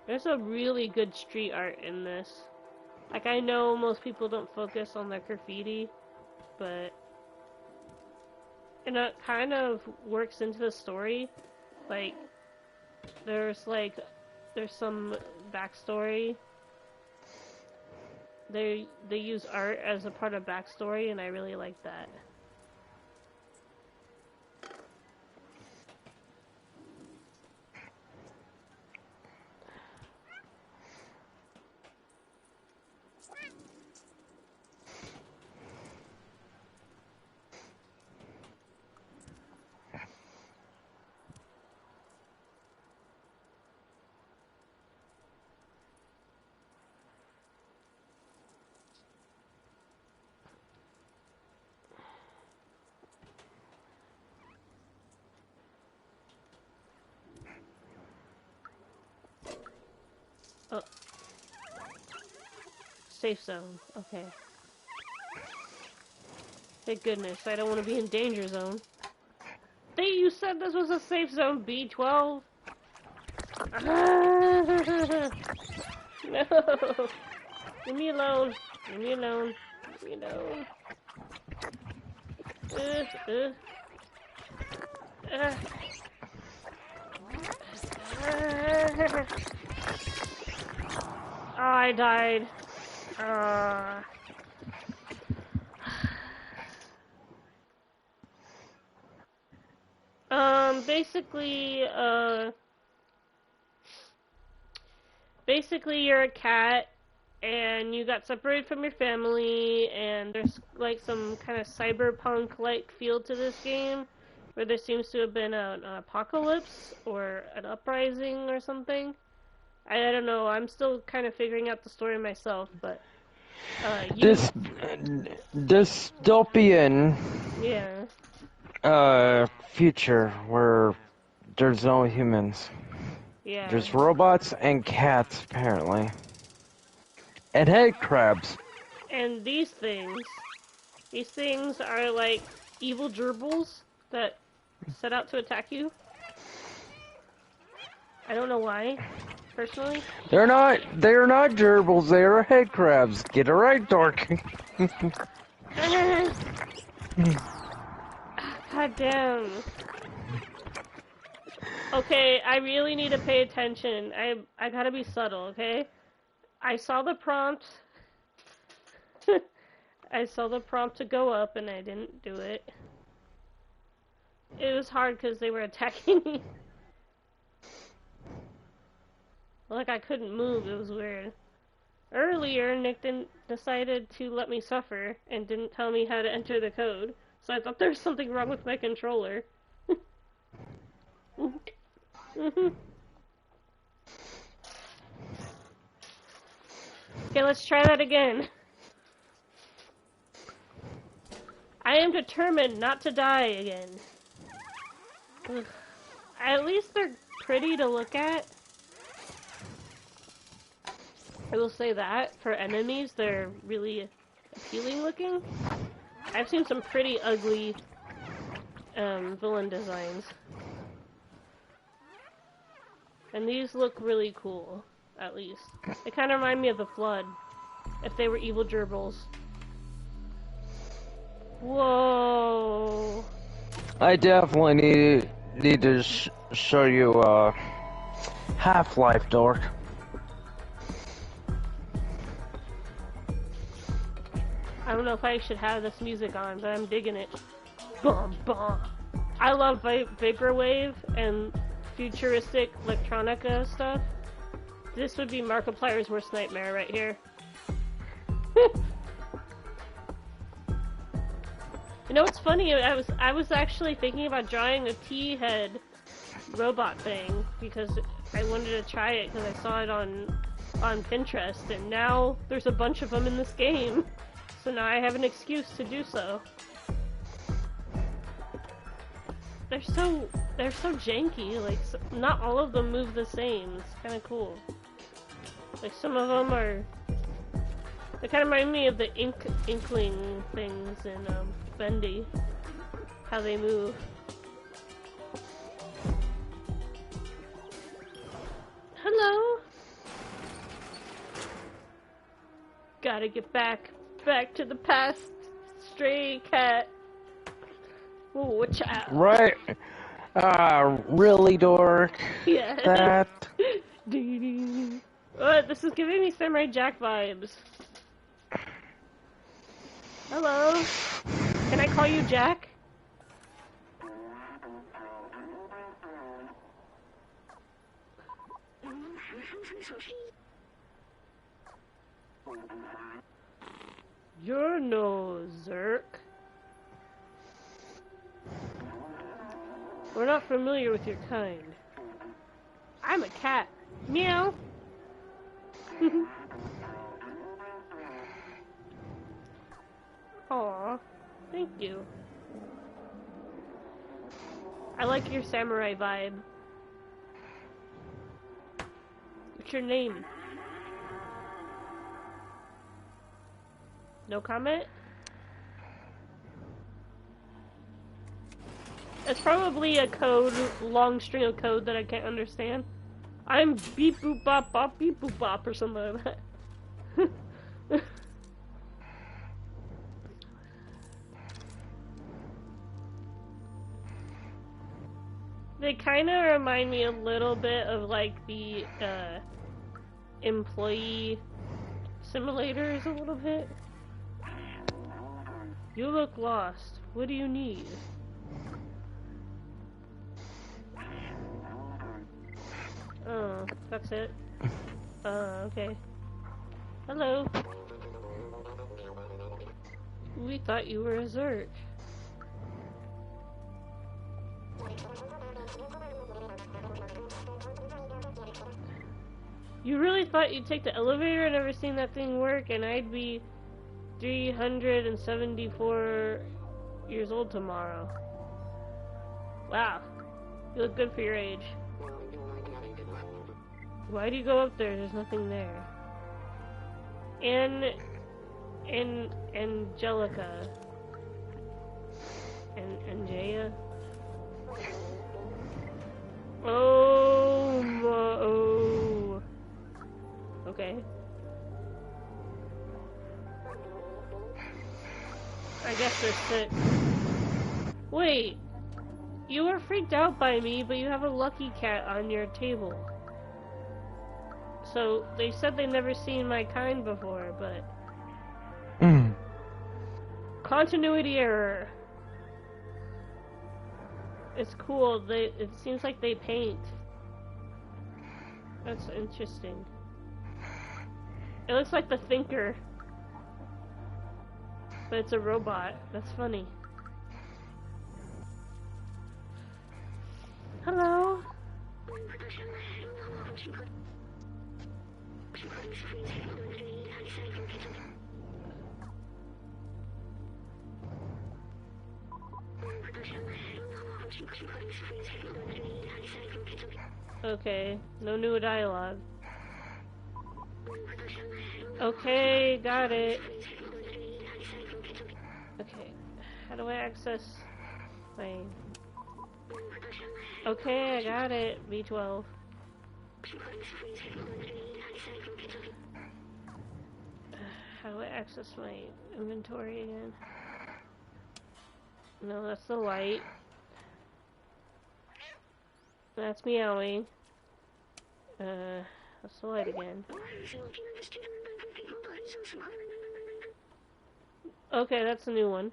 There's a really good street art in this. Like, I know most people don't focus on their graffiti, but... And it kind of works into the story. Like, there's some backstory. They use art as a part of backstory, and I really like that. Oh. Safe zone. Okay. Thank goodness, I don't want to be in danger zone. You said this was a safe zone, B12? No! Leave me alone. Leave me alone. Leave me alone. Oh, I died. Basically you're a cat, and you got separated from your family, and there's like some kind of cyberpunk-like feel to this game, where there seems to have been an apocalypse, or an uprising, or something. I don't know, I'm still kind of figuring out the story myself, but, This dystopian future where there's no humans. Yeah. There's robots and cats, apparently. And head crabs. And these things are like evil gerbils that set out to attack you. I don't know why. personally. They're not gerbils, they're head crabs. Get it right, Dork. God damn. Okay, I really need to pay attention. I gotta be subtle, okay? I saw the prompt. I saw the prompt to go up and I didn't do it. It was hard because they were attacking me. Like I couldn't move, it was weird. Earlier, Nick decided to let me suffer and didn't tell me how to enter the code. So I thought there was something wrong with my controller. Okay, let's try that again. I am determined not to die again. Ugh. At least they're pretty to look at. I will say that. For enemies, they're really appealing looking. I've seen some pretty ugly villain designs. And these look really cool, at least. They kind of remind me of the Flood, if they were evil gerbils. Whoa! I definitely need to show you Half-Life, Dork. I don't know if I should have this music on, but I'm digging it. Bum, bum. I love Vaporwave and futuristic electronica stuff. This would be Markiplier's worst nightmare right here. You know what's funny? I was actually thinking about drawing a T-head robot thing because I wanted to try it because I saw it on Pinterest, and now there's a bunch of them in this game. So now I have an excuse to do so. They're so janky. Like not all of them move the same. It's kind of cool. Like some of them are. They kind of remind me of the inkling things in Bendy. How they move. Hello. Gotta get back to the past, stray cat. Ooh, watch out. Right. Really, Dork? Yeah. That. Oh, this is giving me Samurai Jack vibes. Hello. Can I call you Jack? You're no Zerk. We're not familiar with your kind. I'm a cat. Meow. Aw, thank you. I like your samurai vibe. What's your name? No comment? It's probably a long string of code that I can't understand. I'm beep boop bop bop beep boop bop or something like that. They kind of remind me a little bit of like the employee simulators a little bit. You look lost. What do you need? Oh, that's it. Okay. Hello. We thought you were a Zerk. You really thought you'd take the elevator? I've never seen that thing work, and I'd be 374 years old tomorrow. Wow. You look good for your age. Why do you go up there? There's nothing there. Angelica. Angea? Oh. 6. Wait, you were freaked out by me, but you have a lucky cat on your table. So, they said they've never seen my kind before, but... Continuity error. It's cool, it seems like they paint. That's interesting. It looks like the Thinker. But it's a robot. That's funny. Hello? Okay, no new dialogue. Okay, got it. Okay, how do I access my... Okay, I got it. B12. How do I access my inventory again? No, that's the light. That's meowing. That's the light again. Okay, that's a new one.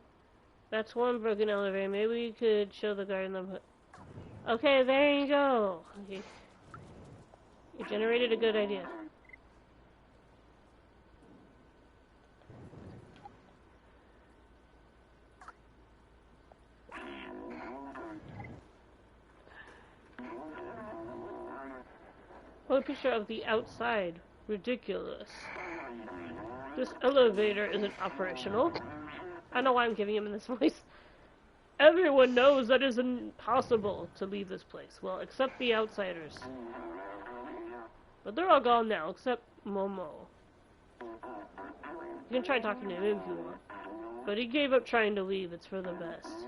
That's one broken elevator. Maybe we could show the garden of... Okay, there you go. Okay. You generated a good idea. What a picture of the outside. Ridiculous. This elevator isn't operational. I know why I'm giving him in this voice. Everyone knows that it's impossible to leave this place. Well, except the outsiders. But they're all gone now, except Momo. You can try talking to him if you want. But he gave up trying to leave. It's for the best.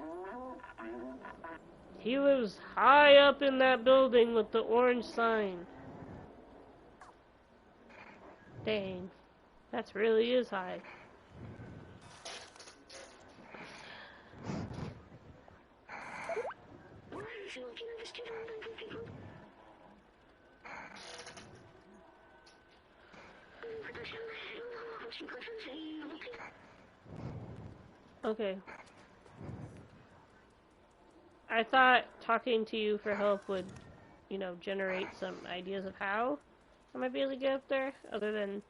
He lives high up in that building with the orange sign. Dang. That really is high. Okay. I thought talking to you for help would, you know, generate some ideas of how I might be able to get up there, other than...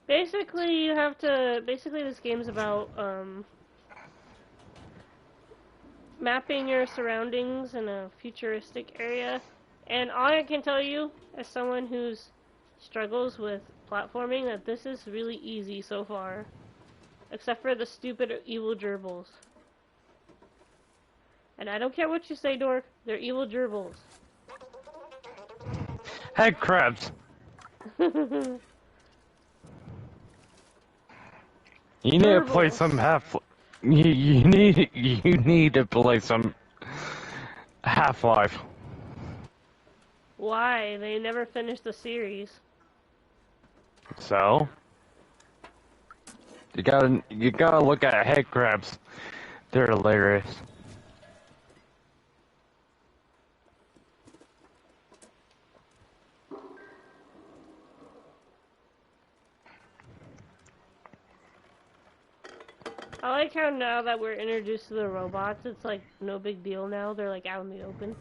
Basically, you have to... Basically, this game's about, mapping your surroundings in a futuristic area. And all I can tell you, as someone who's struggles with platforming, that this is really easy so far. Except for the stupid evil gerbils. And I don't care what you say, Dork, they're evil gerbils. Head crabs. You need to play some you need to play some Half-Life. Why? They never finished the series. So? You gotta look at head crabs. They're hilarious. I like how now that we're introduced to the robots, it's like no big deal now. They're like out in the open.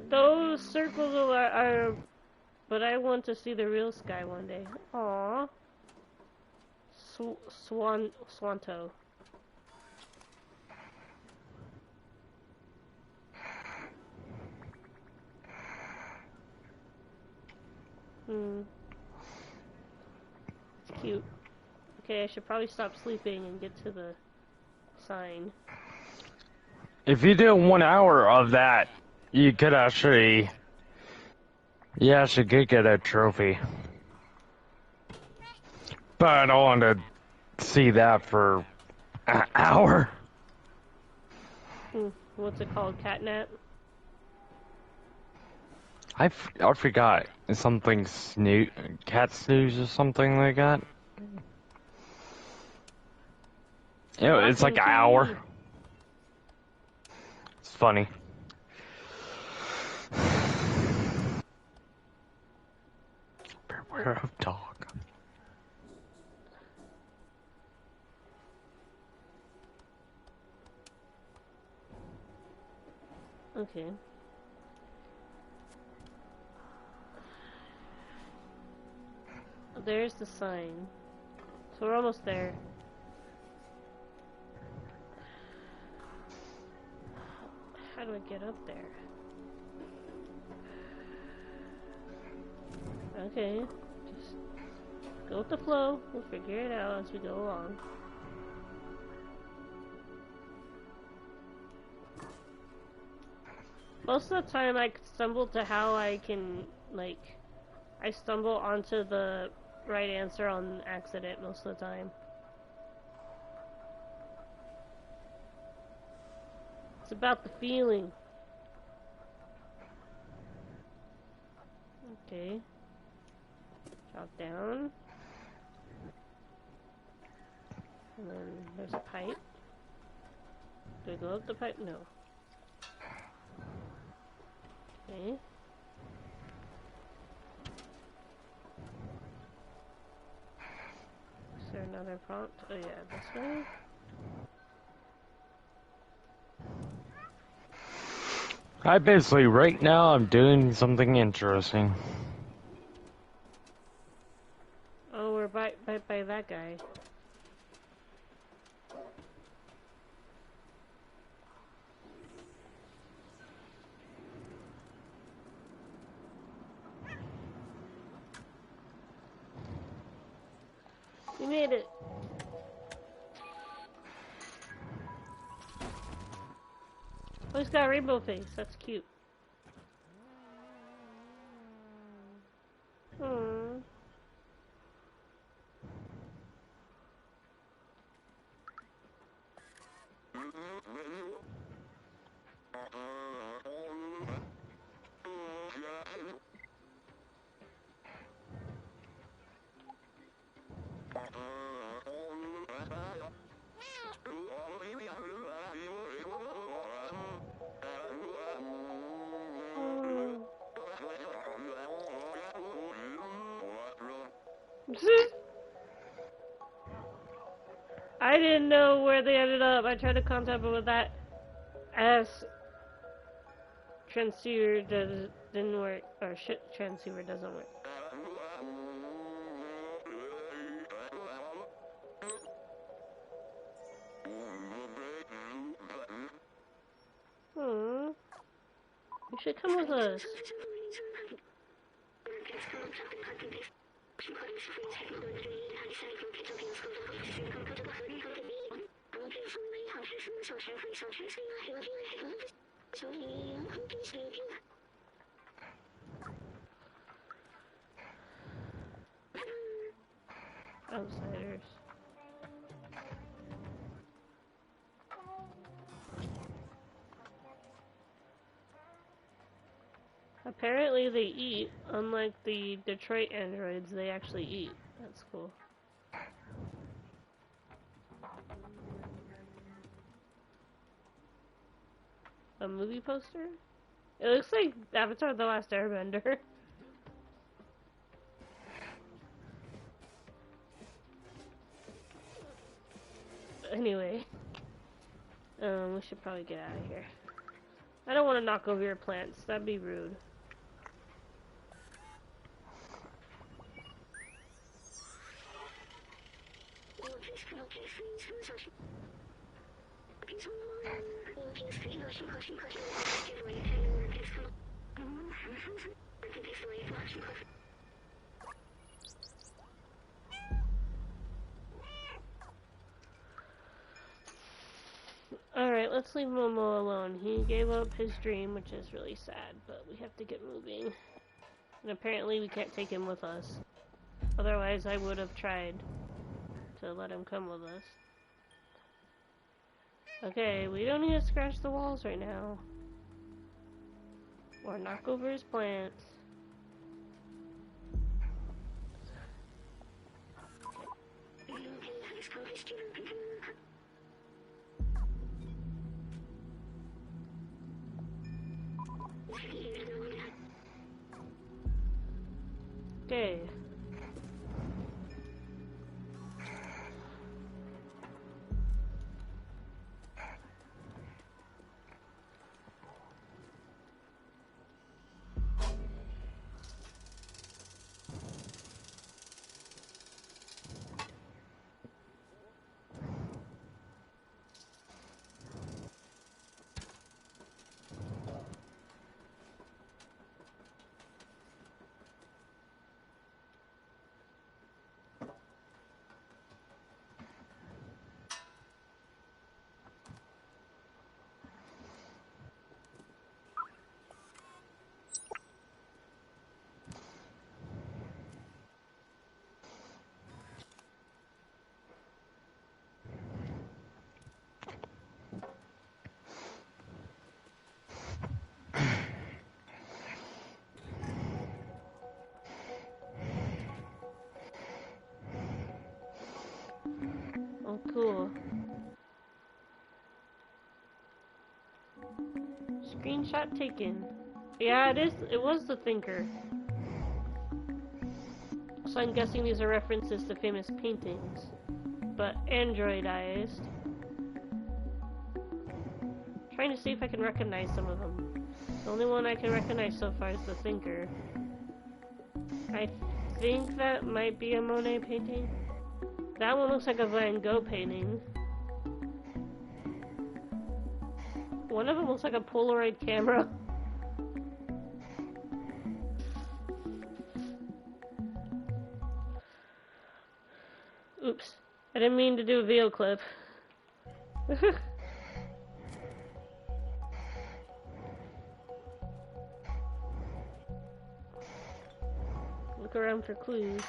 Those circles are but I want to see the real sky one day. Aww. Swanto. It's cute. Okay, I should probably stop sleeping and get to the sign. If you do 1 hour of that, you could actually... You actually could get a trophy. But I don't want to see that for an hour. What's it called? Catnap? I forgot. It's something cat snooze or something like that. You know, it's like an hour. It's funny. Beware of dog. Okay. There's the sign. So we're almost there. How do I get up there? Okay. Just go with the flow. We'll figure it out as we go along. Most of the time I stumble to how I can, like, I stumble onto the right answer on accident most of the time. It's about the feeling. Okay. Drop down. And then there's a pipe. Do I go up the pipe? No. Okay. Is there another prompt? Oh yeah, this way. I basically, right now, I'm doing something interesting. Oh, we're by that guy. We made it. Oh, he's got a rainbow face. That's cute. Hmm. I didn't know where they ended up. I tried to contact them with that ass transceiver didn't work, or shit transceiver doesn't work. Hmm. You should come with us. Outsiders. Apparently they eat, unlike the Detroit androids, they actually eat. That's cool. A movie poster? It looks like Avatar: The Last Airbender. Anyway. We should probably get out of here. I don't want to knock over your plants. That'd be rude. Alright, let's leave Momo alone. He gave up his dream, which is really sad, but we have to get moving. And apparently we can't take him with us. Otherwise I would have tried to let him come with us. Okay, we don't need to scratch the walls right now. Or knock over his plants. Okay. Oh, cool. Screenshot taken. Yeah, it is. It was the Thinker. So I'm guessing these are references to famous paintings. But androidized. Trying to see if I can recognize some of them. The only one I can recognize so far is the Thinker. I think that might be a Monet painting. That one looks like a Van Gogh painting. One of them looks like a Polaroid camera. Oops. I didn't mean to do a video clip. Look around for clues.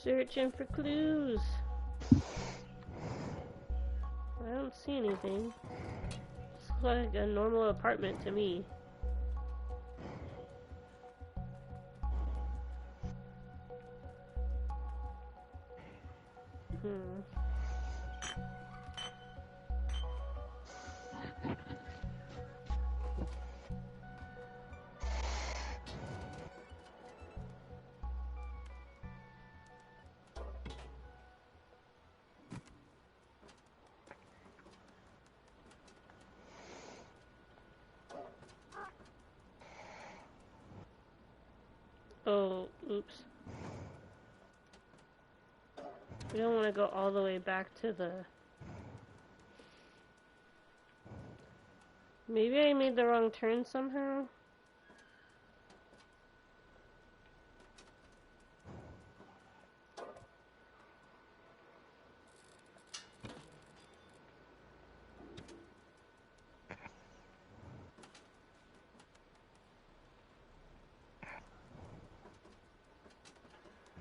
Searching for clues. I don't see anything. This looks like a normal apartment to me. Oh, oops. We don't want to go all the way back to the... Maybe I made the wrong turn somehow?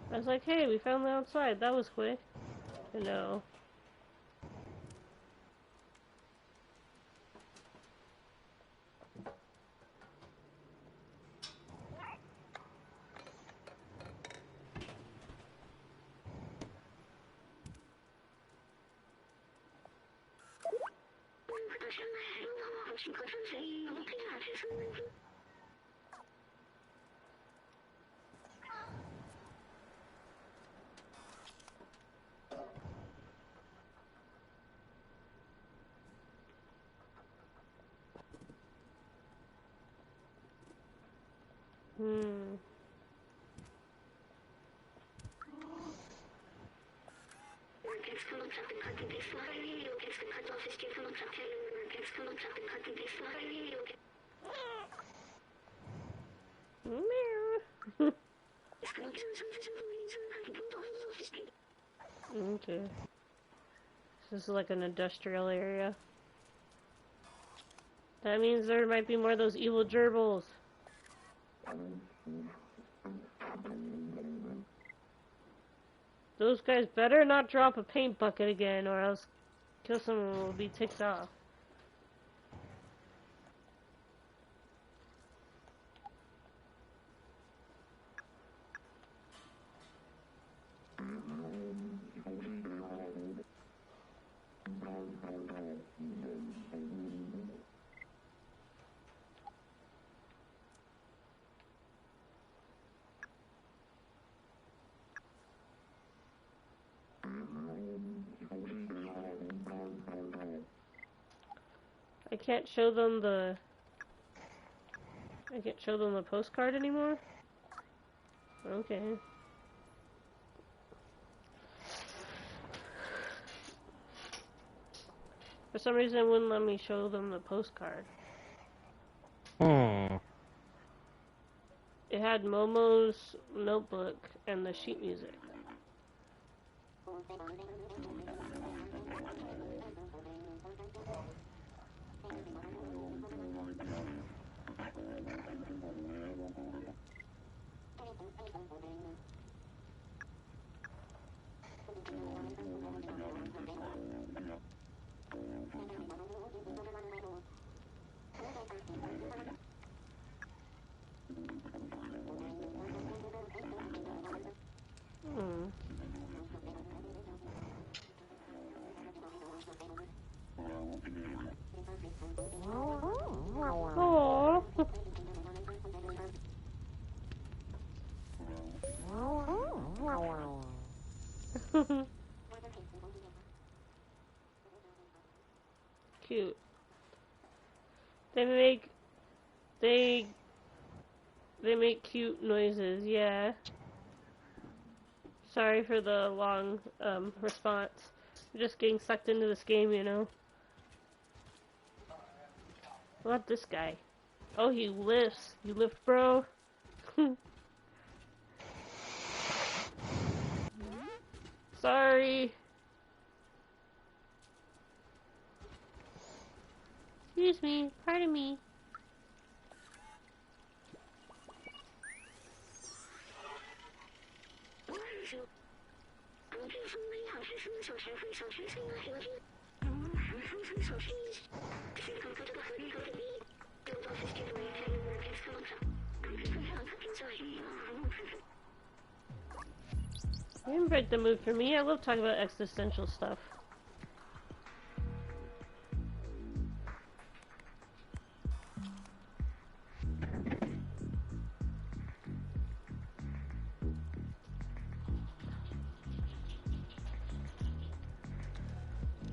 I was like, hey, we found the outside. That was quick. No. Okay. This is like an industrial area. That means there might be more of those evil gerbils. Those guys better not drop a paint bucket again, or else kill someone will be ticked off. can't show them the... I can't show them the postcard anymore? Okay. For some reason, it wouldn't let me show them the postcard. Hmm. It had Momo's notebook and the sheet music. Hmm. Aww. Cute. They make cute noises, yeah. Sorry for the long response. I'm just getting sucked into this game, you know. What about this guy? Oh, he lifts. You lift, bro? Sorry. Excuse me. Pardon me. You didn't break the mood for me. I love talking about existential stuff.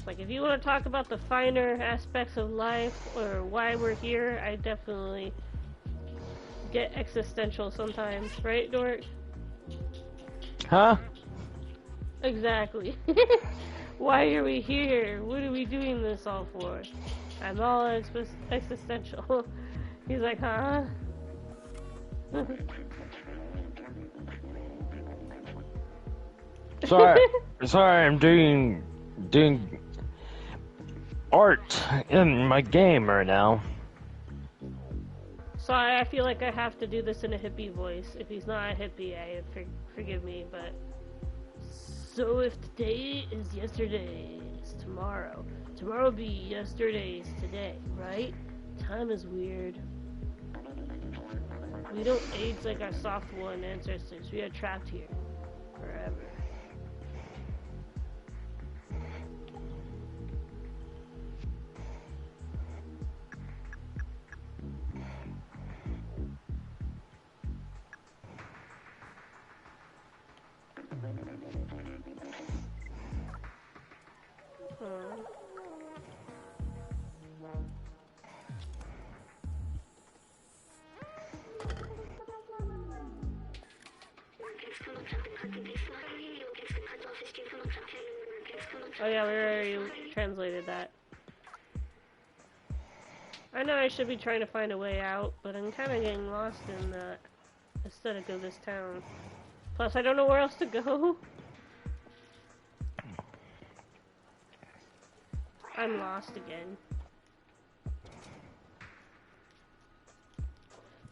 Like, if you want to talk about the finer aspects of life or why we're here, I definitely get existential sometimes, right, Dork? Huh? Exactly. Why are we here? What are we doing this all for? I'm all existential. He's like, huh? Sorry, sorry, I'm doing art in my game right now. Sorry, I feel like I have to do this in a hippie voice. If he's not a hippie, forgive me, but... So if today is yesterday's tomorrow, tomorrow will be yesterday's today, right? Time is weird. We don't age like our soft one ancestors. We are trapped here forever. Oh yeah, we already translated that. I know I should be trying to find a way out, but I'm kind of getting lost in the aesthetic of this town. Plus, I don't know where else to go. I'm lost again.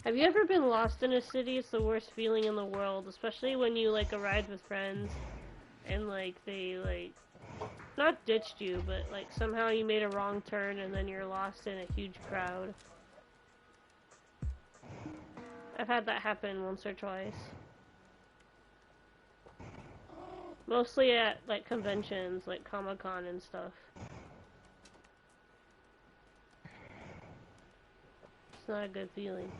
Have you ever been lost in a city? It's the worst feeling in the world, especially when you, like, arrived with friends and, like, they, like, not ditched you, but, like, somehow you made a wrong turn and then you're lost in a huge crowd. I've had that happen once or twice. Mostly at, like, conventions, like Comic-Con and stuff. It's not a good feeling.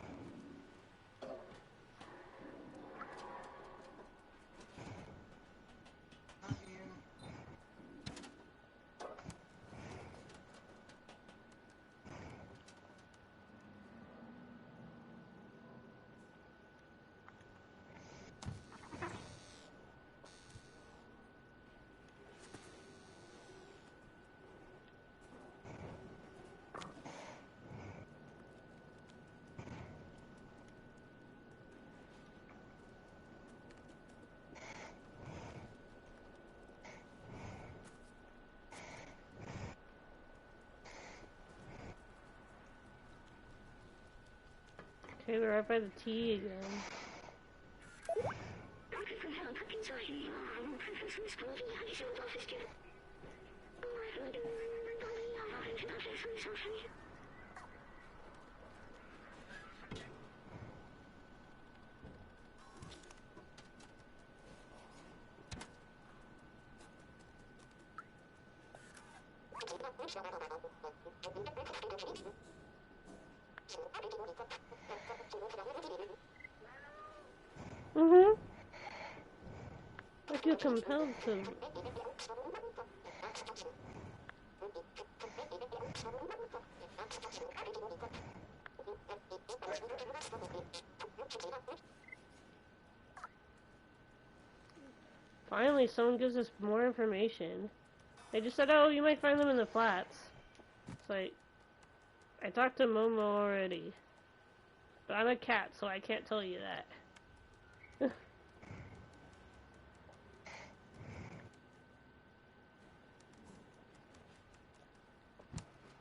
Okay, we're right by the T again. Mm-hmm. I feel compelled to. Finally, someone gives us more information. They just said, oh, you might find them in the flats. It's like, I talked to Momo already. But I'm a cat, so I can't tell you that.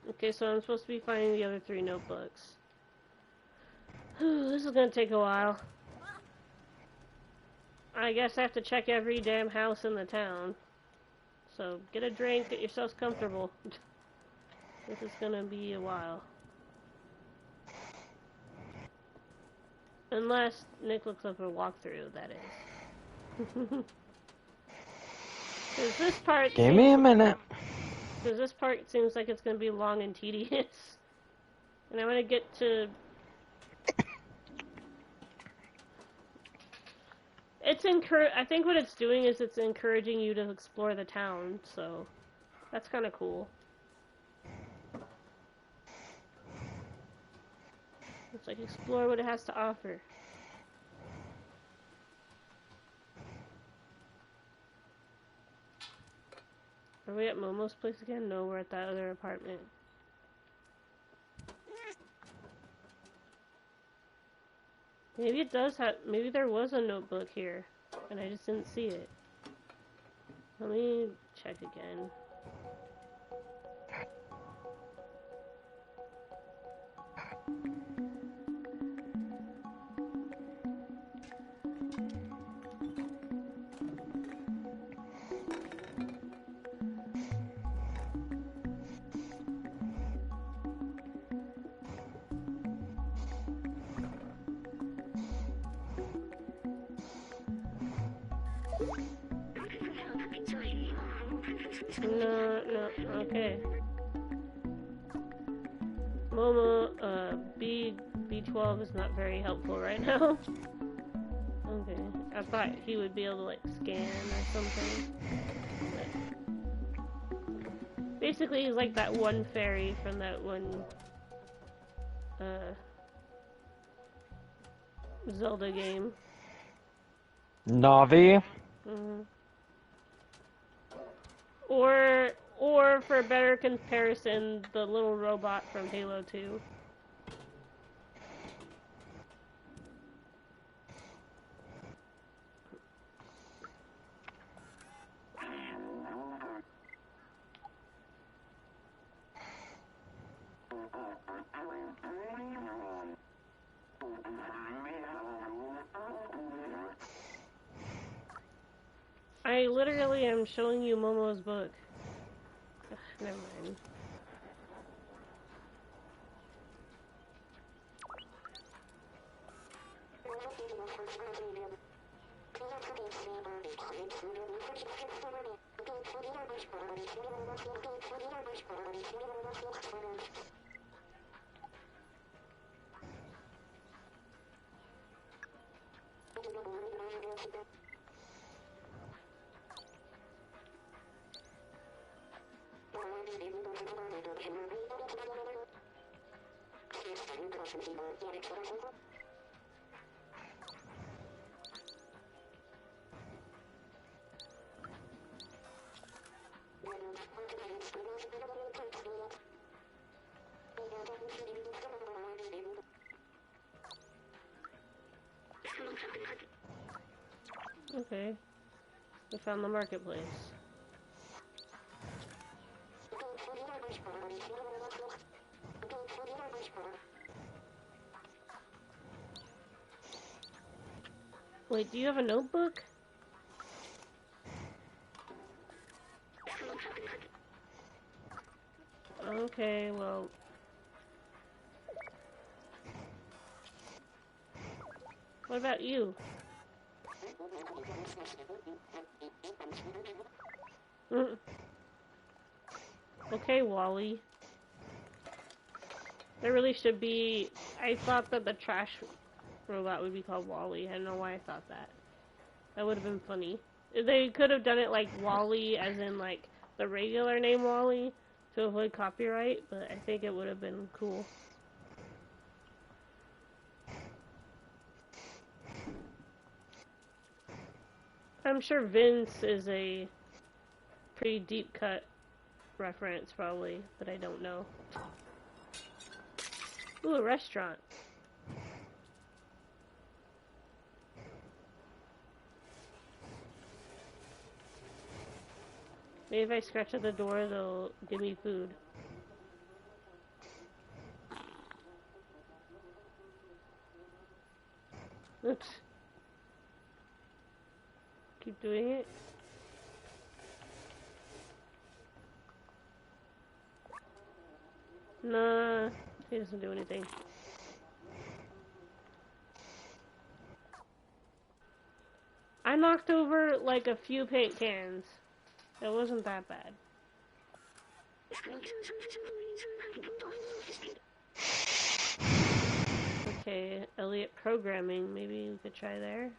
Okay, so I'm supposed to be finding the other 3 notebooks. This is gonna take a while. I guess I have to check every damn house in the town. So, get a drink, get yourselves comfortable. This is gonna be a while. Unless Nick looks up a walkthrough, that is. Cause this part Give me a minute. Because this part seems like it's gonna be long and tedious. And I wanna get to... I think what it's doing is it's encouraging you to explore the town, so... That's kinda cool. It's like, explore what it has to offer. Are we at Momo's place again? No, we're at that other apartment. Maybe it does have... Maybe there was a notebook here, and I just didn't see it. Let me check again. No, okay. Momo, B12 is not very helpful right now. Okay, I thought he would be able to, like, scan or something. But basically, he's like that one fairy from that one, Zelda game. Navi? Mm-hmm. Or for better comparison, the little robot from Halo 2. I literally am showing you Momo's book. Ugh, never mind. Okay. We found the marketplace. Wait, do you have a notebook? Okay, well... What about you? Mm. Okay, Wally. There really should be... I thought that the trash robot would be called Wally. I don't know why I thought that. That would have been funny. They could have done it like Wally, as in like the regular name Wally, to avoid copyright, but I think it would have been cool. I'm sure Vince is a pretty deep cut reference, probably, but I don't know. Ooh, a restaurant. Maybe if I scratch at the door, they'll give me food. Oops. Keep doing it. Nah, he doesn't do anything. I knocked over like a few paint cans. It wasn't that bad. Okay, Elliot programming. Maybe we could try there.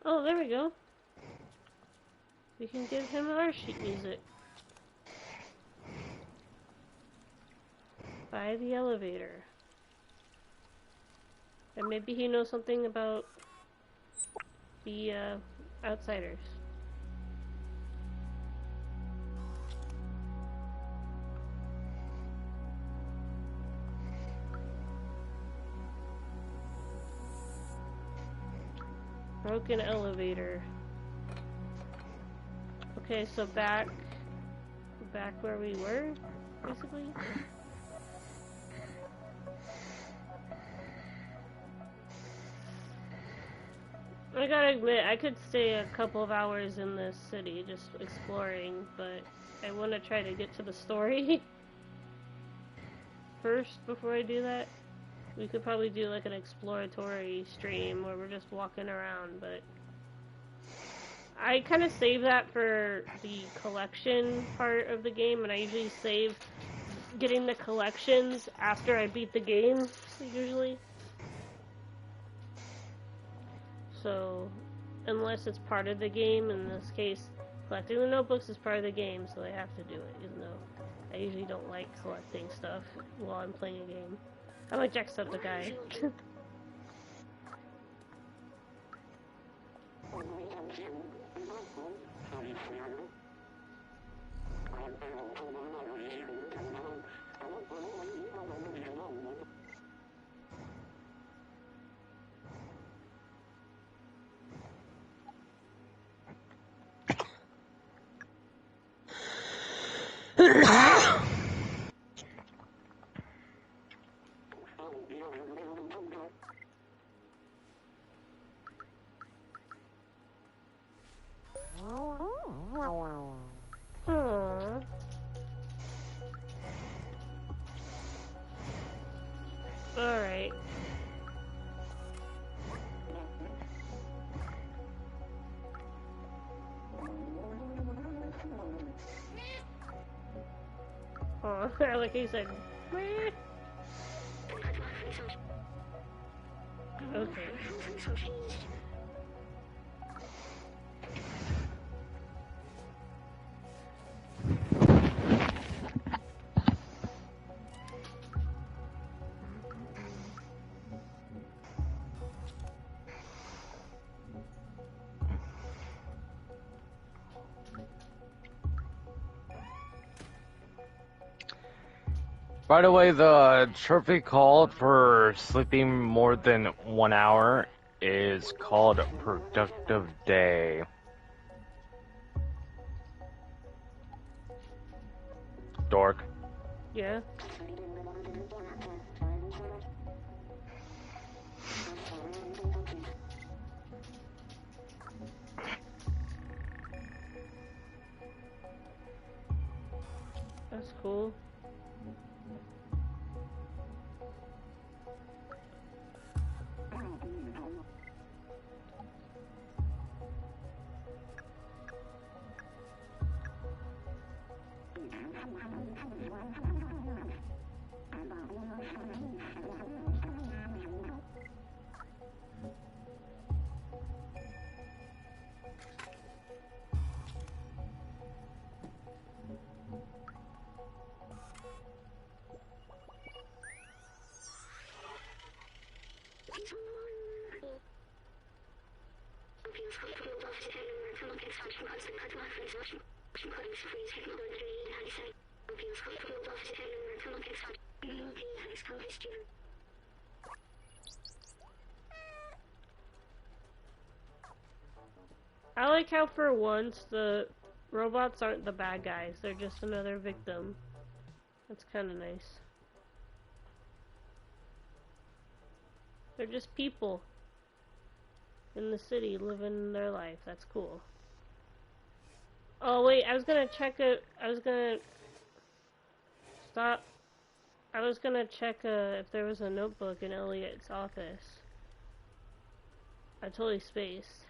Oh, there we go. We can give him our sheet music. By the elevator. And maybe he knows something about the outsiders. Broken elevator. Okay, so back where we were, basically. I gotta admit, I could stay a couple of hours in this city just exploring, but I want to try to get to the story first before I do that. We could probably do like an exploratory stream where we're just walking around, but I kind of save that for the collection part of the game, and I usually save getting the collections after I beat the game, usually. So, unless it's part of the game, in this case, collecting the notebooks is part of the game, so I have to do it, even though I usually don't like collecting stuff while I'm playing a game. I'm like Jacksepticeye. Alright. Oh, like he said, meh. Okay. By the way, the trophy called for sleeping more than 1 hour is called Productive Day. Dork. Yeah. That's cool. I like how for once the robots aren't the bad guys, they're just another victim. That's kind of nice. They're just people in the city living their life. That's cool. Oh wait, I was gonna check it. I was gonna stop. I was gonna check if there was a notebook in Elliot's office. I totally spaced.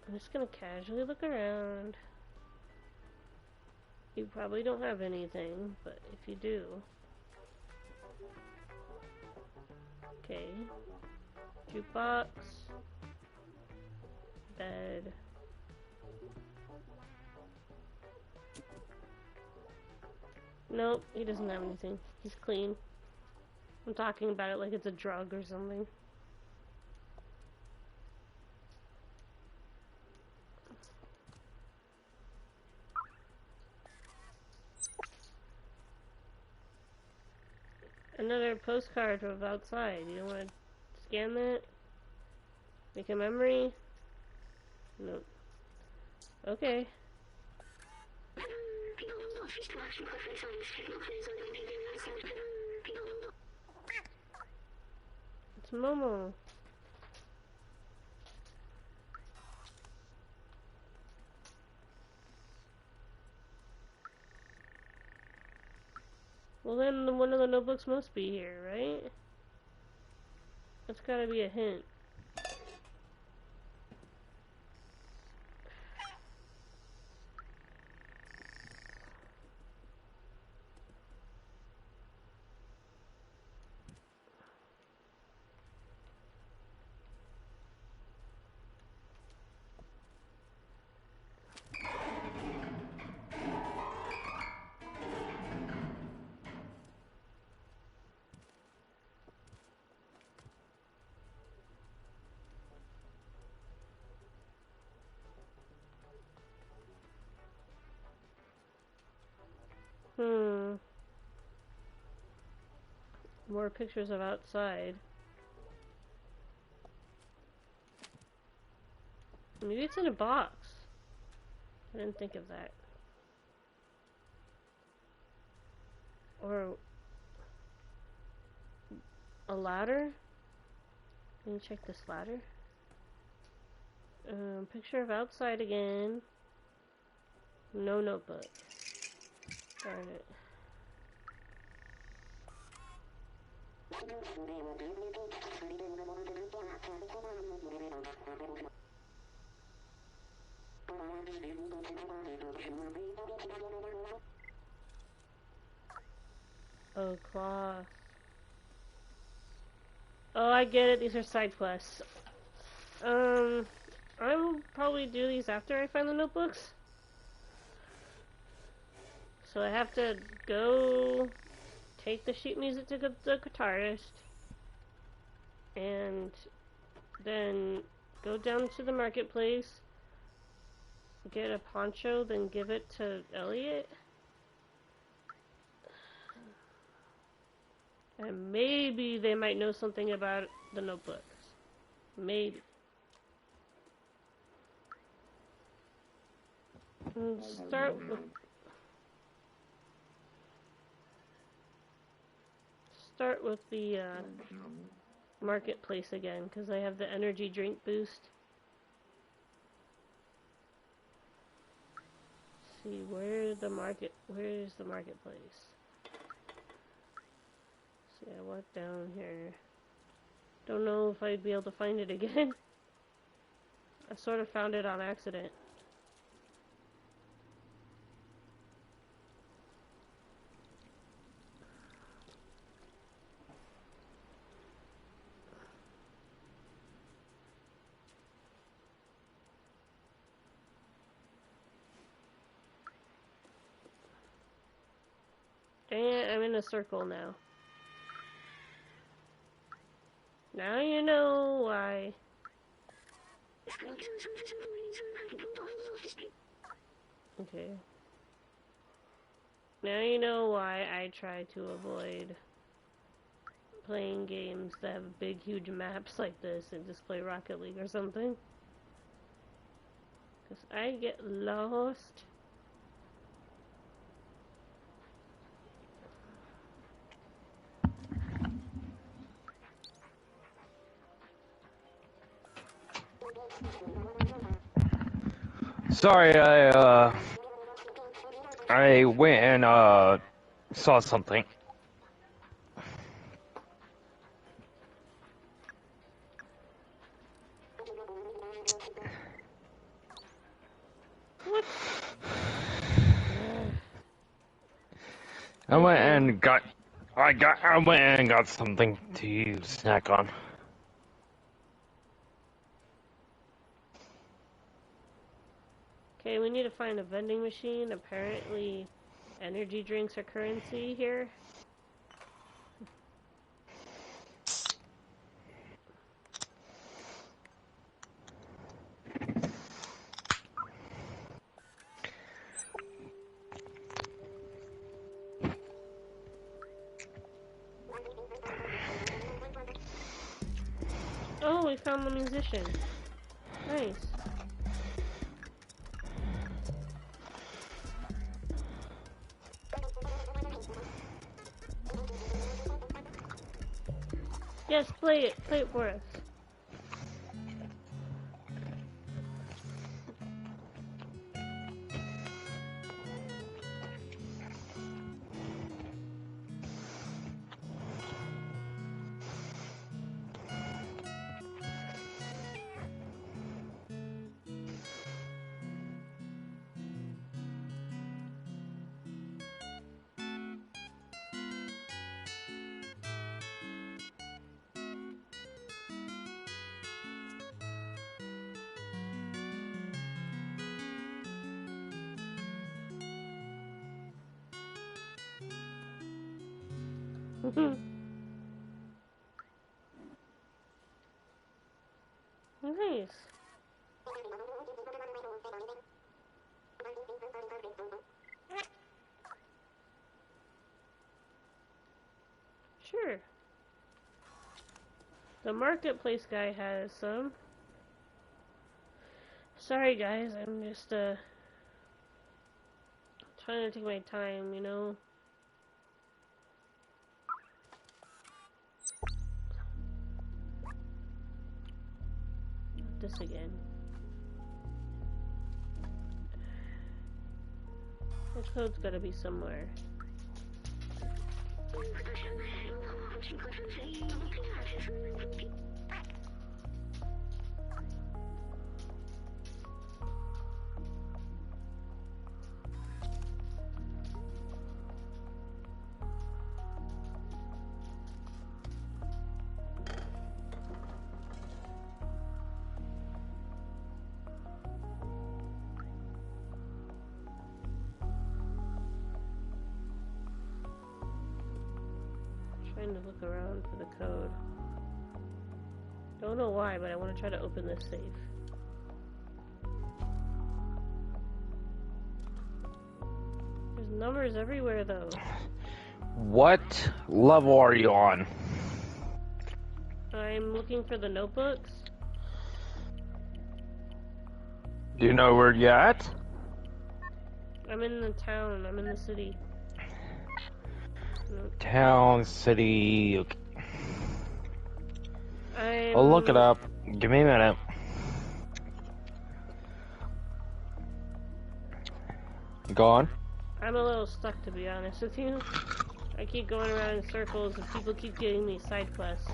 I'm just gonna casually look around. You probably don't have anything, but if you do. Okay. Jukebox. Bed. Nope, he doesn't have anything. He's clean. I'm talking about it like it's a drug or something. Another postcard of outside. You don't want to scan that? Make a memory? Nope. Okay. It's Momo. Well then, one of the notebooks must be here, right? That's gotta be a hint. More pictures of outside. Maybe it's in a box. I didn't think of that. Or a ladder? Let me check this ladder. Picture of outside again. No notebook. Darn it. Oh, cloth. Oh, I get it. These are side quests. I'll probably do these after I find the notebooks. So I have to go take the sheet music to the guitarist, and then go down to the marketplace, get a poncho, then give it to Elliot. And maybe they might know something about the notebooks. Maybe. And start with start with the marketplace again, because I have the energy drink boost. See, where's the marketplace? See, I walked down here. Don't know if I'd be able to find it again. I sort of found it on accident. And I'm in a circle now. Now you know why. Okay. Now you know why I try to avoid playing games that have big, huge maps like this and just play Rocket League or something. Because I get lost. Sorry, I went and saw something. What? I went and got something to snack on. Okay, we need to find a vending machine. Apparently, energy drinks are currency here. Oh, we found the musician. Nice. Yes, play it for us. Nice. Sure. The marketplace guy has some. Sorry guys, I'm just trying to take my time, you know. This again. The code's gotta be somewhere. Trying to look around for the code. Don't know why, but I want to try to open this safe. There's numbers everywhere, though. What level are you on? I'm looking for the notebooks. Do you know where you're at? I'm in the town. I'm in the city. Town, city. Okay. I'll look it up. Give me a minute. Go on. I'm a little stuck, to be honest with you. I keep going around in circles and people keep getting me side quests.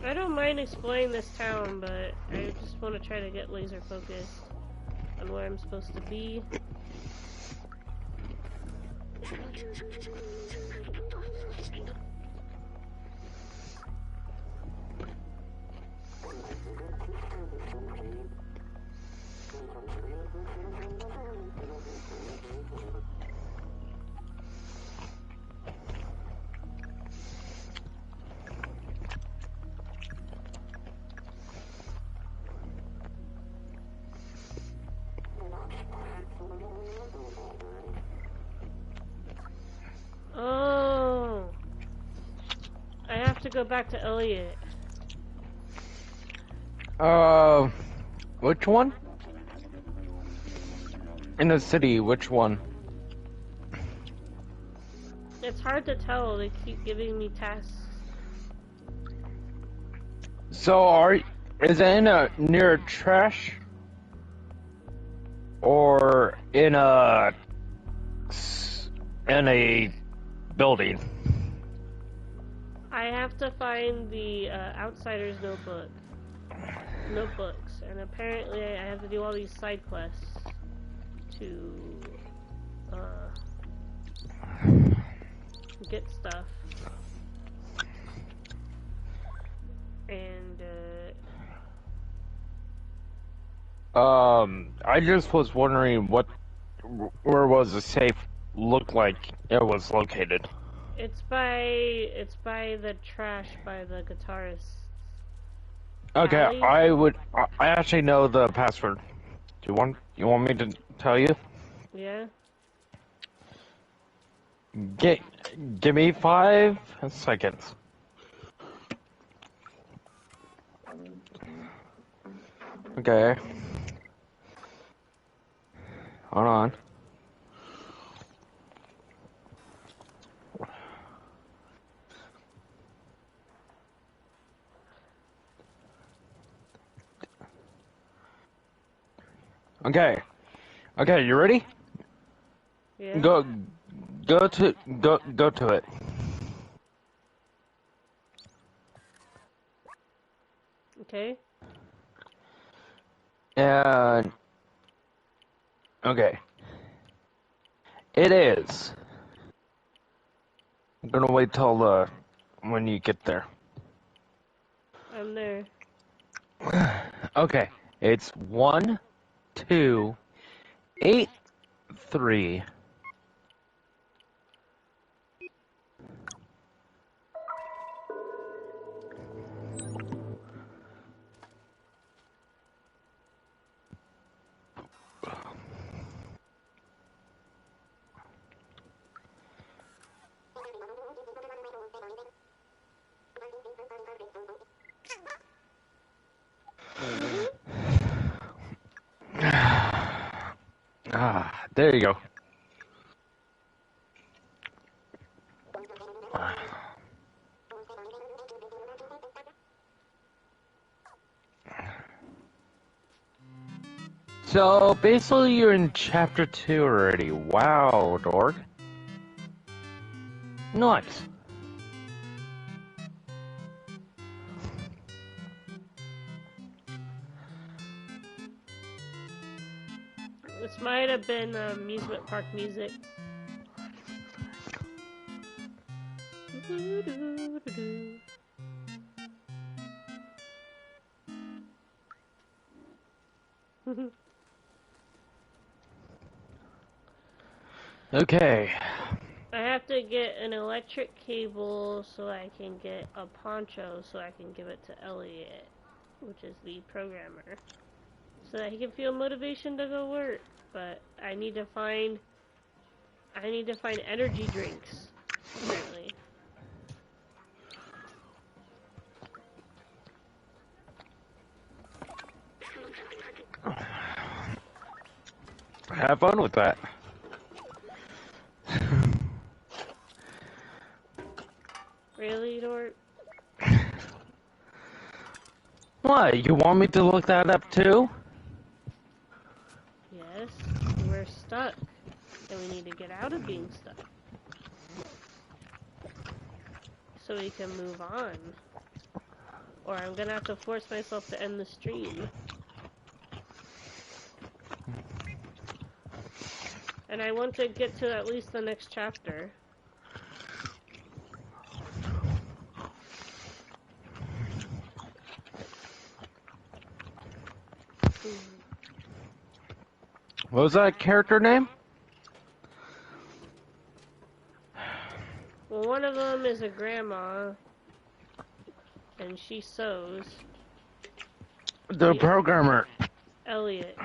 I don't mind exploring this town, but I just want to try to get laser focused on where I'm supposed to be. Oh, I have to go back to Elliot. Which one? In the city, which one? It's hard to tell. They keep giving me tasks. So is it near trash? Or in a building? I have to find the Outsider's notebooks, and apparently I have to do all these side quests to get stuff. And I just was wondering where was the safe looked like it was located. it's by the trash by the guitarist. Okay, alley. I actually know the password. Do you want me to tell you? Yeah. Give me 5 seconds. Okay. Hold on. Okay. Okay, you ready? Yeah. Go to it. Okay. And okay. It is. I'm gonna wait till when you get there. I'm there. Okay. It's 1, 2, 8, 3. There you go. So basically you're in chapter 2 already. Wow, dork. Nice. This might have been amusement park music. Okay. I have to get an electric cable so I can get a poncho so I can give it to Elliot, which is the programmer, so that he can feel motivation to go work. But I need to find energy drinks, apparently. Have fun with that. Really, Dort? What? You want me to look that up too? Yes, we're stuck, and we need to get out of being stuck. So we can move on. Or I'm gonna have to force myself to end the stream. And I want to get to at least the next chapter. What was that character name? Well, one of them is a grandma, and she sews. The programmer. Elliot.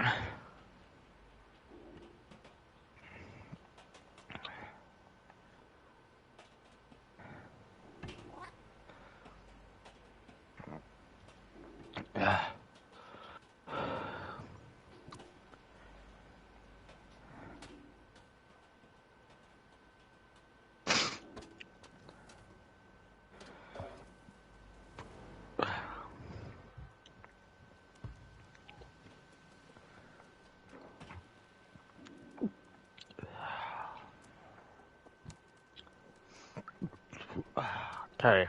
Okay.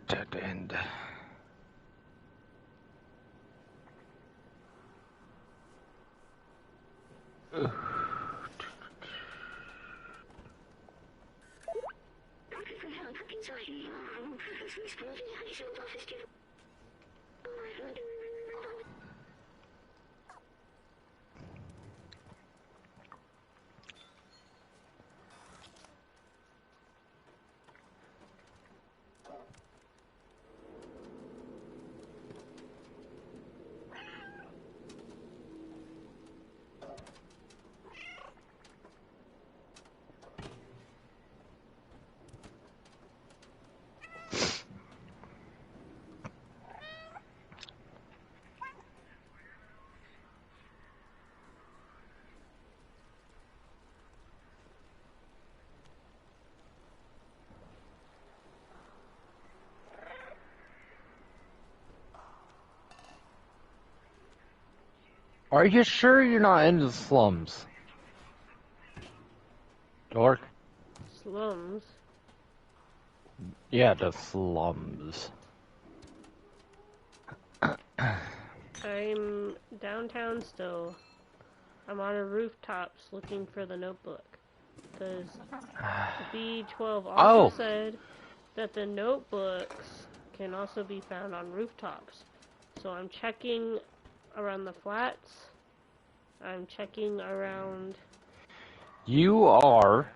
Dead end. Are you sure you're not in the slums? Dork? Slums. Yeah, the slums. I'm downtown still. I'm on a rooftops looking for the notebook. Because B12 also said that the notebooks can also be found on rooftops. So I'm checking around the flats. I'm checking around... You are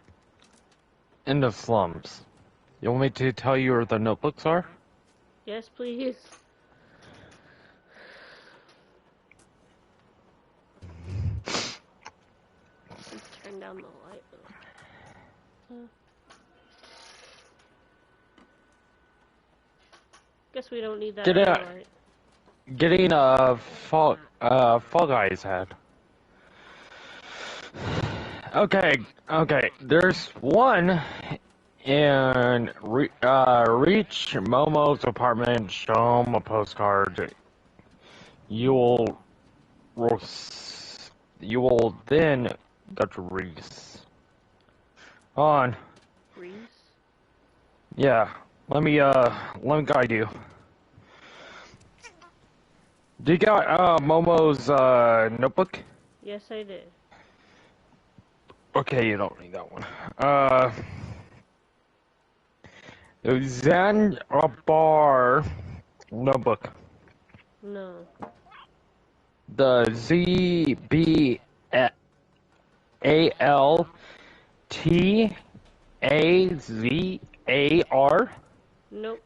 in the slums. You want me to tell you where the notebooks are? Yes, please. Let's turn down the light. Guess we don't need that light. Getting a Fall Guys hat. Okay. There's one in reach Momo's apartment. Show him a postcard. You will then go to Reese. On. Reese? Yeah. Let me guide you. Do you got Momo's notebook? Yes, I did. Okay, you don't need that one. Zanzibar notebook. No. The ZBALTAZAR. Nope.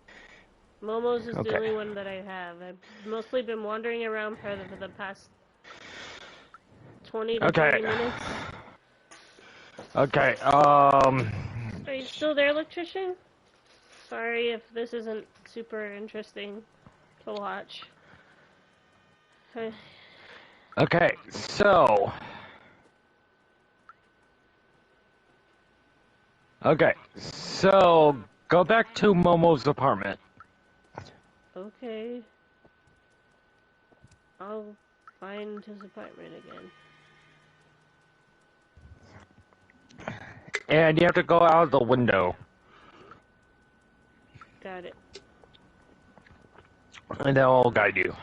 Momo's is the Okay. only one that I have. I've mostly been wandering around for the past 20 to 30 minutes. Okay, Are you still there, electrician? Sorry if this isn't super interesting to watch. Okay, so... Okay, so... Go back to Momo's apartment. Okay. I'll find his apartment again. And you have to go out the window. Got it. And they'll guide you.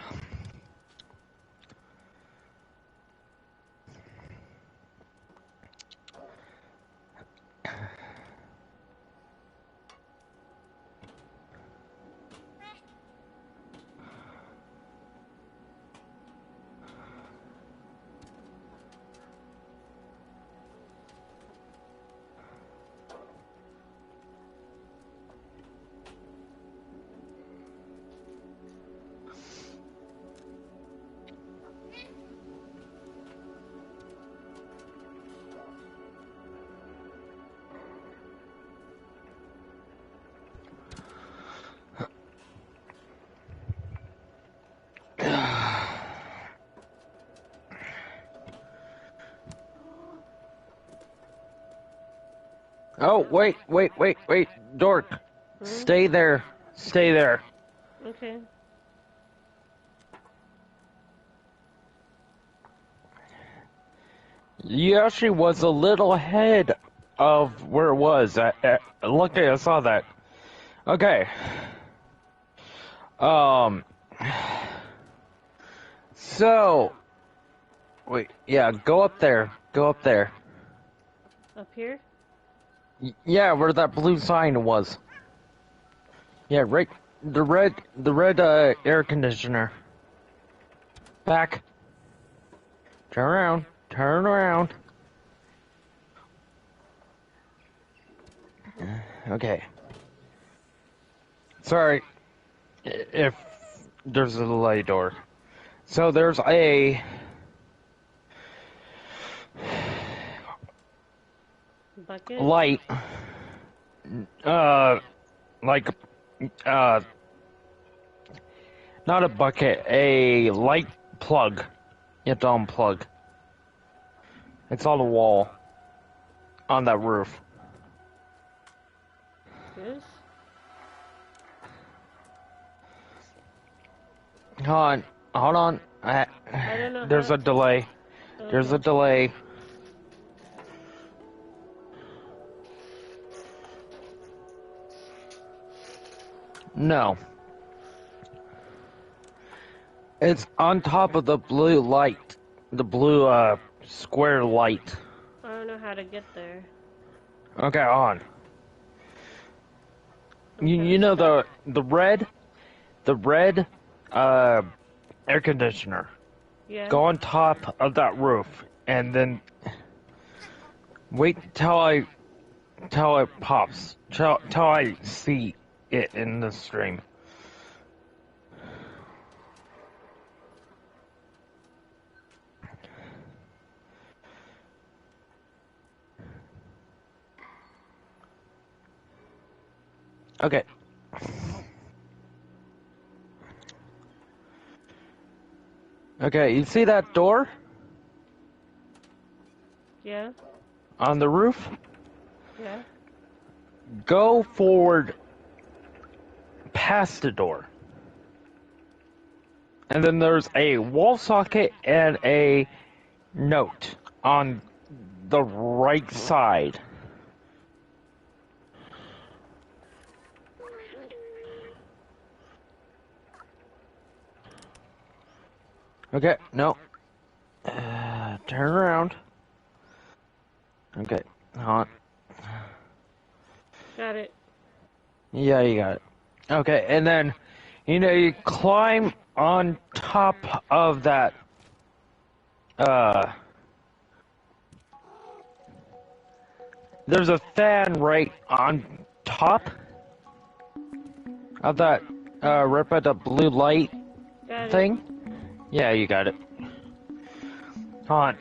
Oh, wait, Dork. Stay there. Stay there. Okay. You actually was a little ahead of where it was. Look, I saw that. Okay. So... Wait, yeah, go up there. Go up there. Up here? Yeah, where that blue sign was. Yeah, right. The red air conditioner. Back. Turn around. Turn around. Okay. Sorry if there's a delay, door. So there's a Bucket? light. Like, not a bucket, a light plug. You have to unplug. It's on the wall. On that roof. This? Hold on. I don't know There's how a delay. There's a Okay. delay. No. It's on top of the blue light. The blue, square light. I don't know how to get there. Okay, on. I'm You kinda know stuck. the red, air conditioner. Yeah. Go on top of that roof, and then wait till it pops. Till I see it in the stream. Okay. Okay, you see that door Yeah. on the roof? Yeah. Go forward past the door. And then there's a wall socket and a note on the right side. Okay, no. Turn around. Okay, hold on. Got it. Yeah, you got it. Okay, and then, you climb on top of that, there's a fan right on top of that, right by the blue light Got it. thing. Yeah, you got it. Hold on.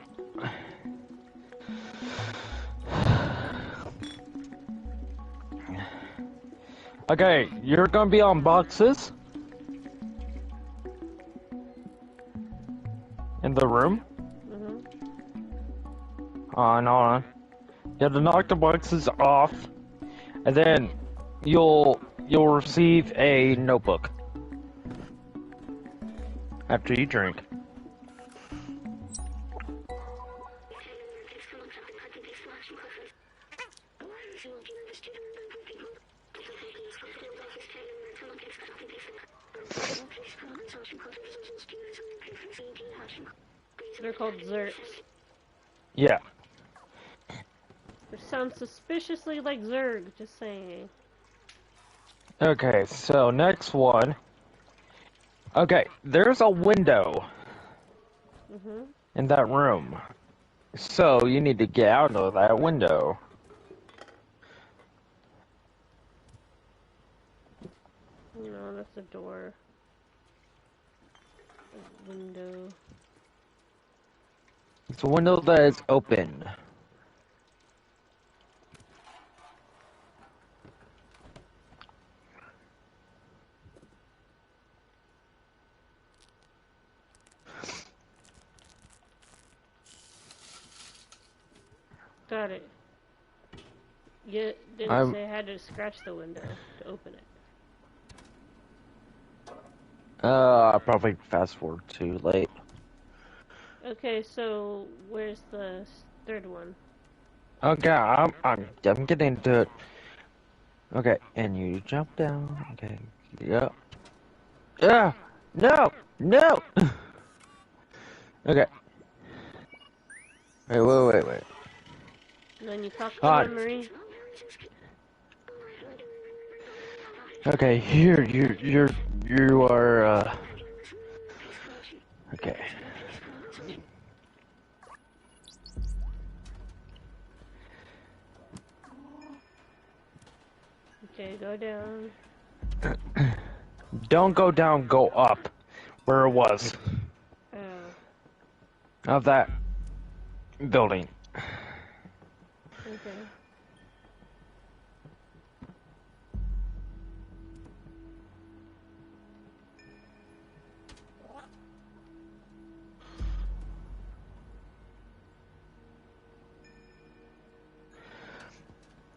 Okay, you're gonna be on boxes in the room. Mhm. Hold on. You have to knock the boxes off, and then you'll receive a notebook after you drink. They're called Zerks. Yeah. Which sounds suspiciously like Zerg, just saying. Okay, so next one. Okay, there's a window Mhm. in that room. So you need to get out of that window. No, that's a door. A window. It's a window that is open. Got it. You didn't I'm- say I had to scratch the window to open it. I probably fast forward too late. Okay, so where's the third one? Okay, I'm getting to it. Okay, and you jump down. Okay, yeah. Yeah! No! No! Okay. Wait. And then you talk to Hi. memory. Okay, here, you are, okay. Okay, go down. Don't go down, go up. Where it was. Oh. Of that building. Okay.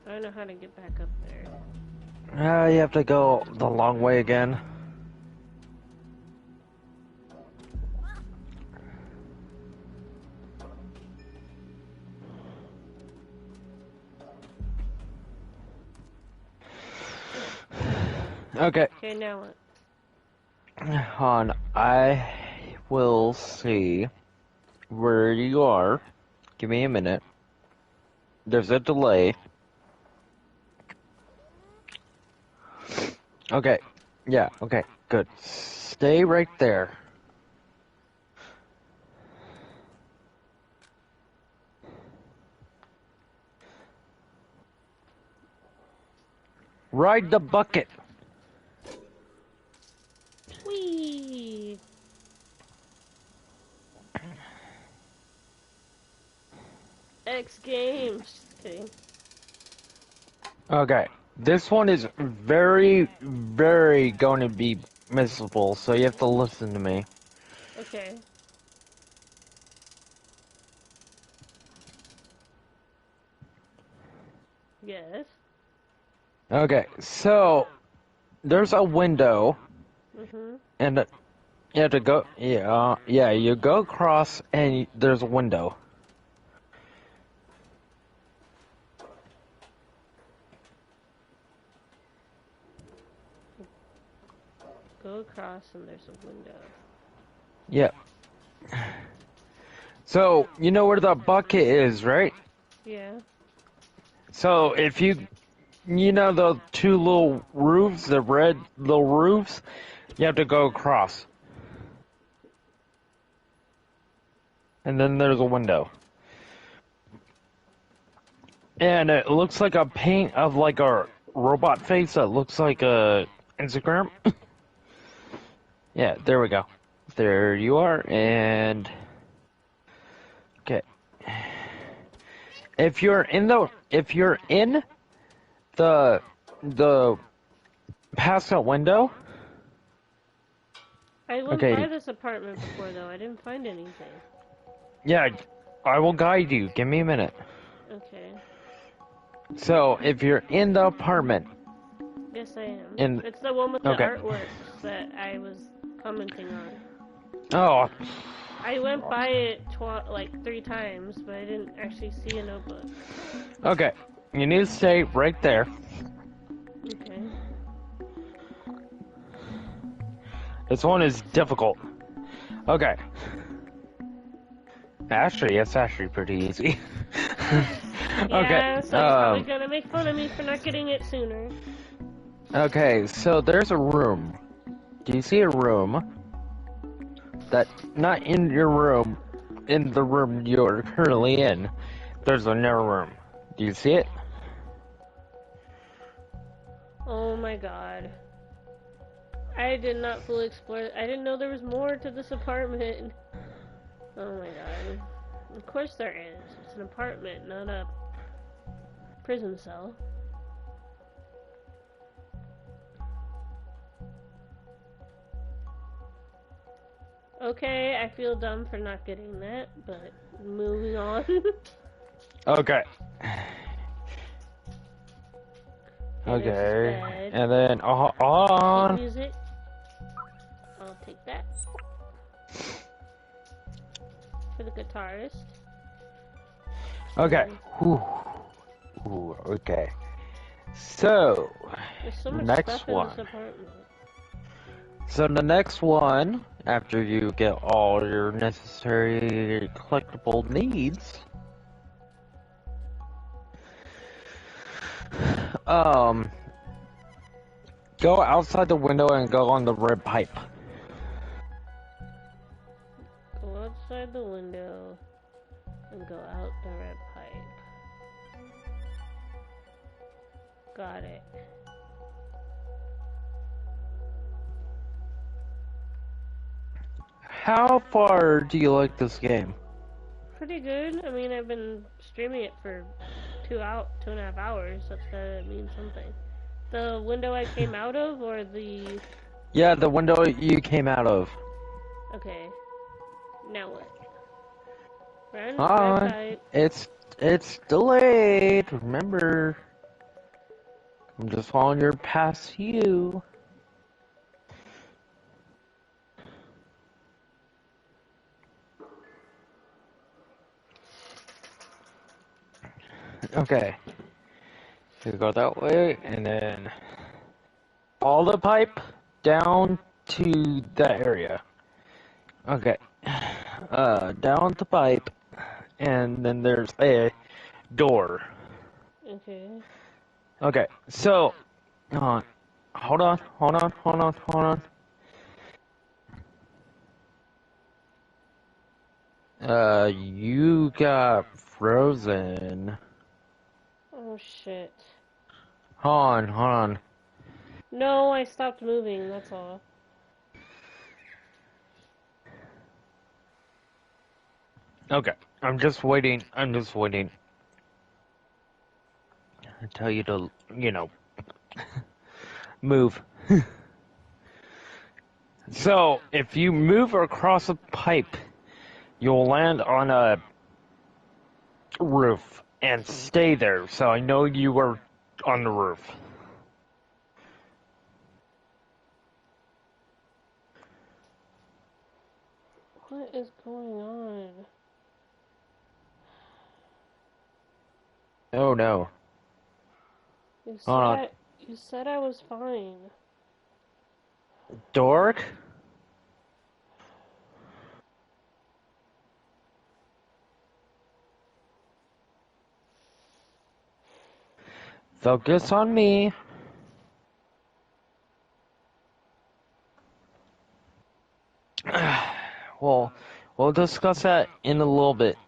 I don't know how to get back up there. You have to go the long way again. Okay. Okay, now what? Han, I will see where you are. Give me a minute. There's a delay. Okay. Yeah, okay, good. Stay right there. Ride the bucket. Whee! X Games. Just kidding. Okay. This one is very, very going to be missable, so you have to listen to me. Okay. Yes. Okay, so there's a window, Mhm. and you have to go. Yeah, you go across, and there's a window. Go across and there's a window. Yep. So you know where the bucket is, right? Yeah. So if you know the two little roofs, the red little roofs, you have to go across. And then there's a window. And it looks like a paint of like a robot face that looks like a Instagram. Yeah, there we go. There you are, and okay. If you're in the past that window, I went by okay, this apartment before, though. I didn't find anything. yeah, I will guide you. Give me a minute. Okay. So, if you're in the apartment, Yes, I am. in It's the one with the okay. artworks that I was commenting on. Oh, I went by it like 3 times, but I didn't actually see a notebook. okay. You need to stay right there. Okay. This one is difficult. Okay. Actually, it's actually pretty easy. Okay. Yeah, so you're probably gonna make fun of me for not getting it sooner. Okay, so there's a room. Do you see a room? That, not in your room, in the room you're currently in. There's another room. Do you see it? Oh my god. I did not fully explore. I didn't know there was more to this apartment. Oh my god. Of course there is. It's an apartment, not a prison cell. Okay, I feel dumb for not getting that, but moving on. Okay. Okay, there's Okay. bed. And then, on. Music. I'll take that. For the guitarist. Okay. Whew. Ooh, okay. So, There's so much next stuff in one. this apartment. So the next one, after you get all your necessary collectible needs, go outside the window and go on the red pipe. Go outside the window and go out the red pipe. Got it. How far do you like this game? Pretty good. I mean, I've been streaming it for 2.5 hours. That's gotta mean something. The window I came out of, or the... Yeah, the window you came out of. Okay. Now what? Red On. pipe. It's delayed. Remember, I'm just following your past you. Okay. You go that way, and then follow the pipe down to that area. Okay. Down the pipe, and then there's a door. Okay. Okay, so, hold on. You got frozen. Oh shit. Hold on. No, I stopped moving, that's all. Okay, I'm just waiting. I tell you to, move. So, if you move across a pipe, you'll land on a roof and stay there. So I know you were on the roof. What is going on? Oh no. You Hold on. said I was fine. Dork? Focus on me. Well, we'll discuss that in a little bit.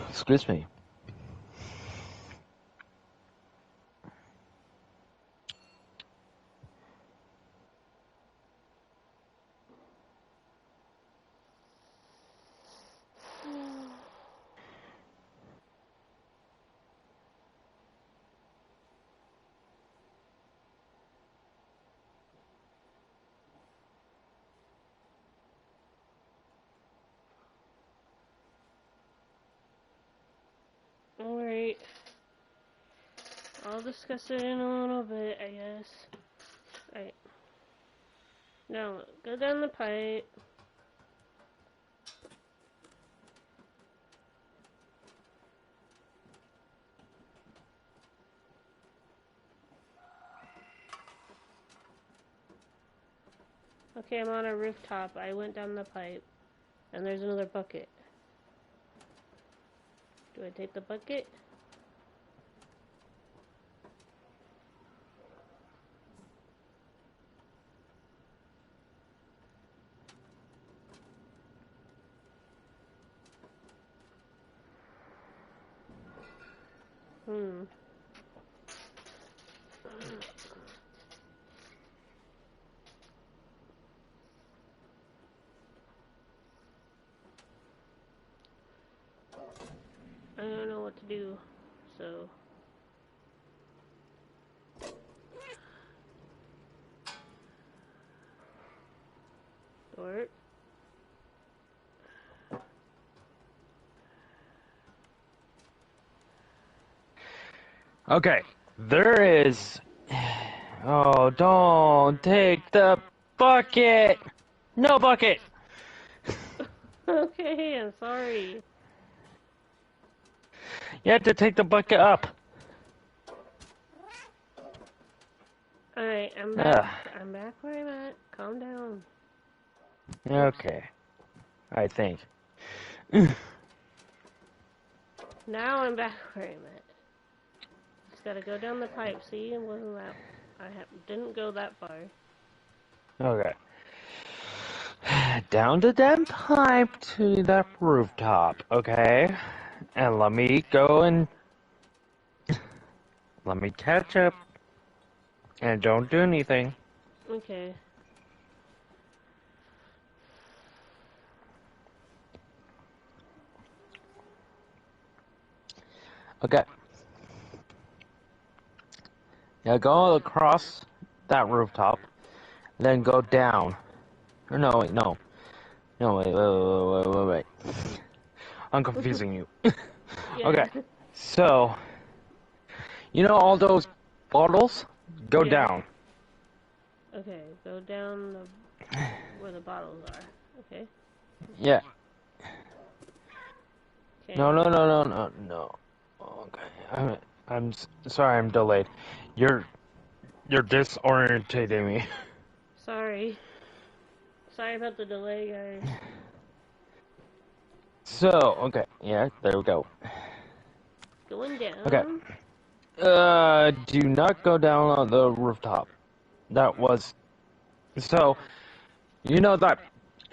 Excuse me. I'll discuss it in a little bit, I guess. Right. Now, go down the pipe. Okay, I'm on a rooftop. I went down the pipe. And there's another bucket. Do I take the bucket? I don't know what to do, so... Door. Okay, there is... Oh, don't take the bucket! No bucket! Okay, I'm sorry. You have to take the bucket up. Alright, I'm back. I'm back where I'm at. Calm down. Okay, I think. Now I'm back where I'm at. Just gotta go down the pipe, see? It wasn't that... didn't go that far. Okay. Down the damn pipe to that rooftop, okay? And let me go and... Let me catch up. And don't do anything. Okay. Okay. Now go across that rooftop, then go down. Or no, wait, no. No, wait. I'm confusing you. Yeah. Okay, so, you know all those bottles? Go Yeah. down. Okay, go down where the bottles are. Okay. Yeah. Okay. No. Okay, sorry I'm delayed. You're disorientating me. Sorry. Sorry about the delay, guys. So, okay, yeah, there we go. Going down. Okay. Do not go down on the rooftop. That was... So, you know that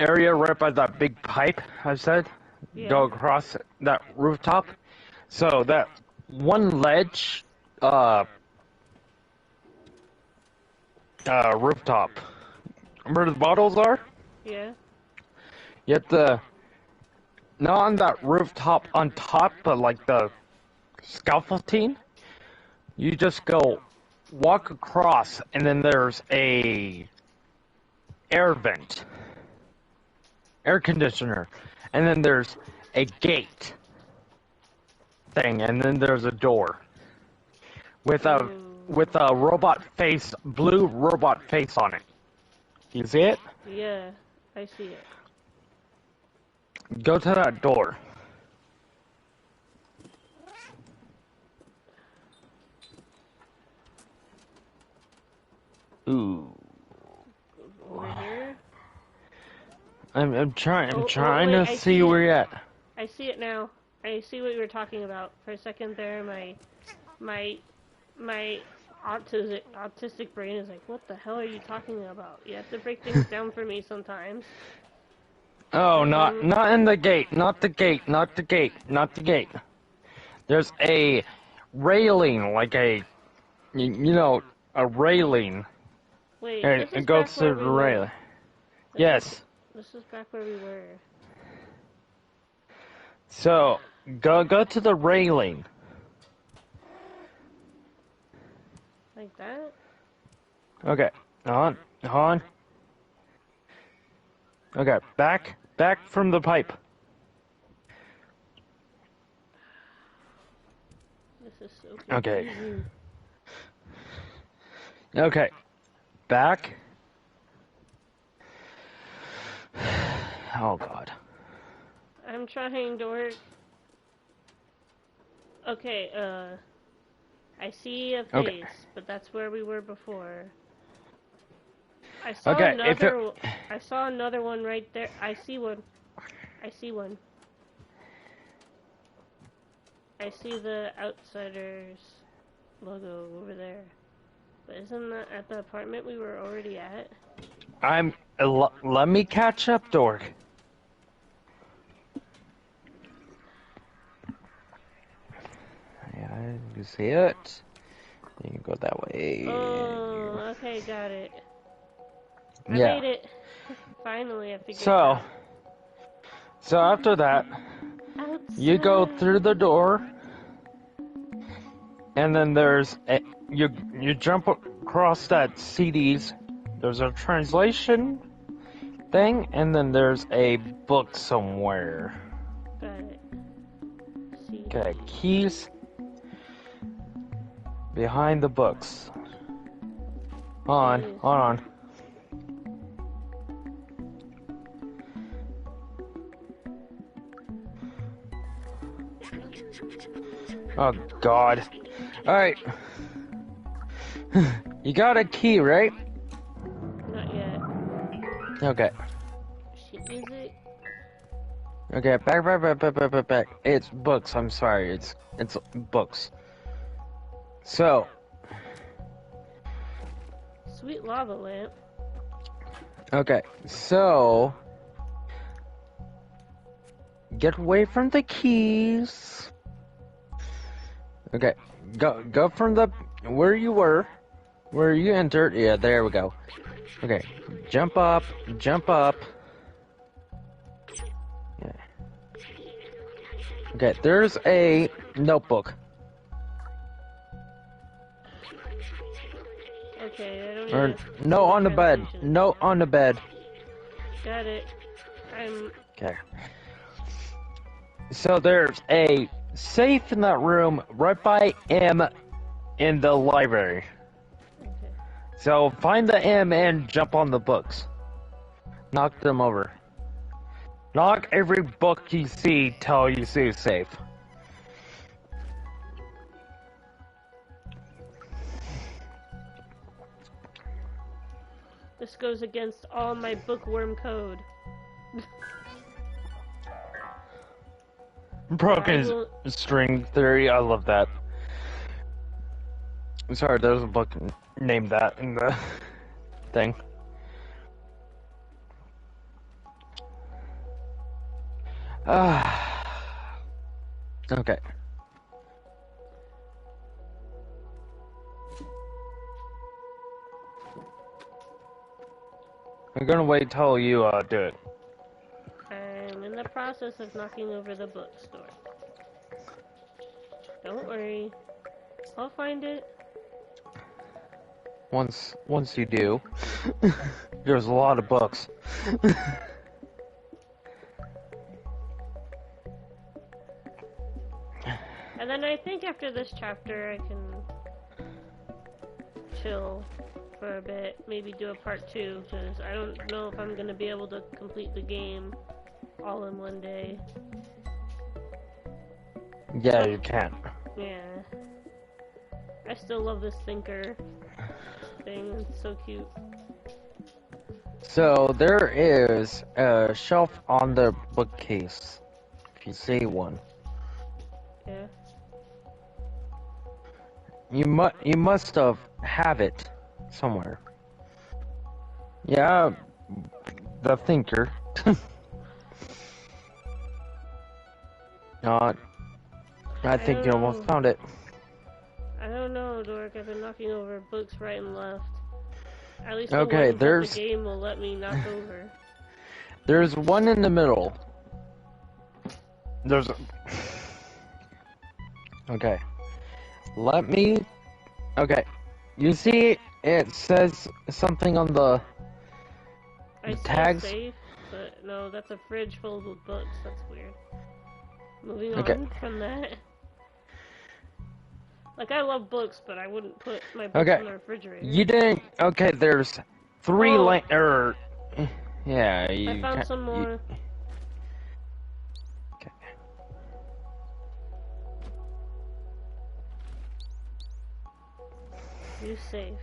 area right by that big pipe I said? Yeah. Go across that rooftop? So, that one ledge, rooftop. Where the bottles are? Yeah. You have to... Not on that rooftop on top, but like the scaffolding. You just go walk across, and then there's a air vent, air conditioner, and then there's a gate thing, and then there's a door with a robot face, blue robot face on it. You see it? Yeah, I see it. Go to that door. Ooh. Over here? I'm trying wait, to I see where it. you're at. I see it now. I see what you were talking about. For a second there, my autistic brain is like, what the hell are you talking about? You have to break things down for me sometimes. Oh, not in the gate, not the gate. There's a railing, like a, you know, a railing. Wait, And this is it goes back to where the we were. railing. Yes. This is back where we were. So go to the railing. Like that? Okay. On. Okay. Back from the pipe. This is so Okay. confusing. Okay. Back. Oh god. I'm trying to work. Okay, I see a Okay. face, but that's where we were before. Okay, if it... I saw another one right there. I see one. I see one. I see the Outsiders logo over there. But isn't that at the apartment we were already at? Let me catch up, Dork. Yeah, you see it? You can go that way. Oh, okay, got it. I Yeah. made it. Finally, I figured it So out. after that, you go through the door, and then there's you jump across that CDs. There's a translation thing, and then there's a book somewhere. Got it. See. Okay, keys behind the books. Hold on. Oh god. Alright. You got a key, right? Not yet. Okay. Is it? Okay, back. It's books, I'm sorry. It's books. So, Sweet lava lamp. okay. So, get away from the keys. Okay. Go from the where you were. Where you entered. Yeah, there we go. Okay. Jump up. Yeah. Okay, there's a notebook. Okay, I don't Or need no on the bed. translation. No on the bed. Got it. I'm. Okay. So there's a safe in that room right by M in the library. Okay. So find the M and jump on the books. Knock them over. Knock every book you see till you see safe. This goes against all my bookworm code. Broken string theory, I love that. Sorry, there's a book named that in the thing. Okay. I'm gonna wait till you do it. I'm in the process of knocking over the bookstore. Don't worry. I'll find it. Once you do, there's a lot of books. And then I think after this chapter I can chill for a bit, maybe do a part 2, because I don't know if I'm going to be able to complete the game all in one day. Yeah, you can. Yeah. I still love this thinker thing, it's so cute. So there is a shelf on the bookcase, if you see one. Yeah. You must have it somewhere. Yeah, the thinker. I think you almost found it. I don't know, Dork. I've been knocking over books right and left. At least Okay, the ones that the game will let me knock over. There's one in the middle. There's a... Okay. Let me... Okay. You see it says something on the I tags? see a safe, but no, that's a fridge filled with books. That's weird. Moving Okay. on from that. Like, I love books, but I wouldn't put my books Okay. in the refrigerator. You didn't. Okay, there's three Oh. yeah, I found some you. more. Okay. You safe.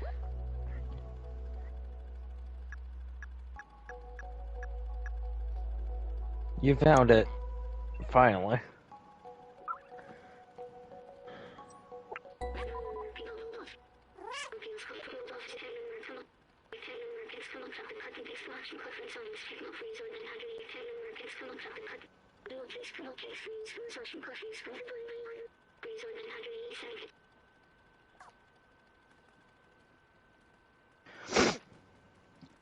You found it. Finally.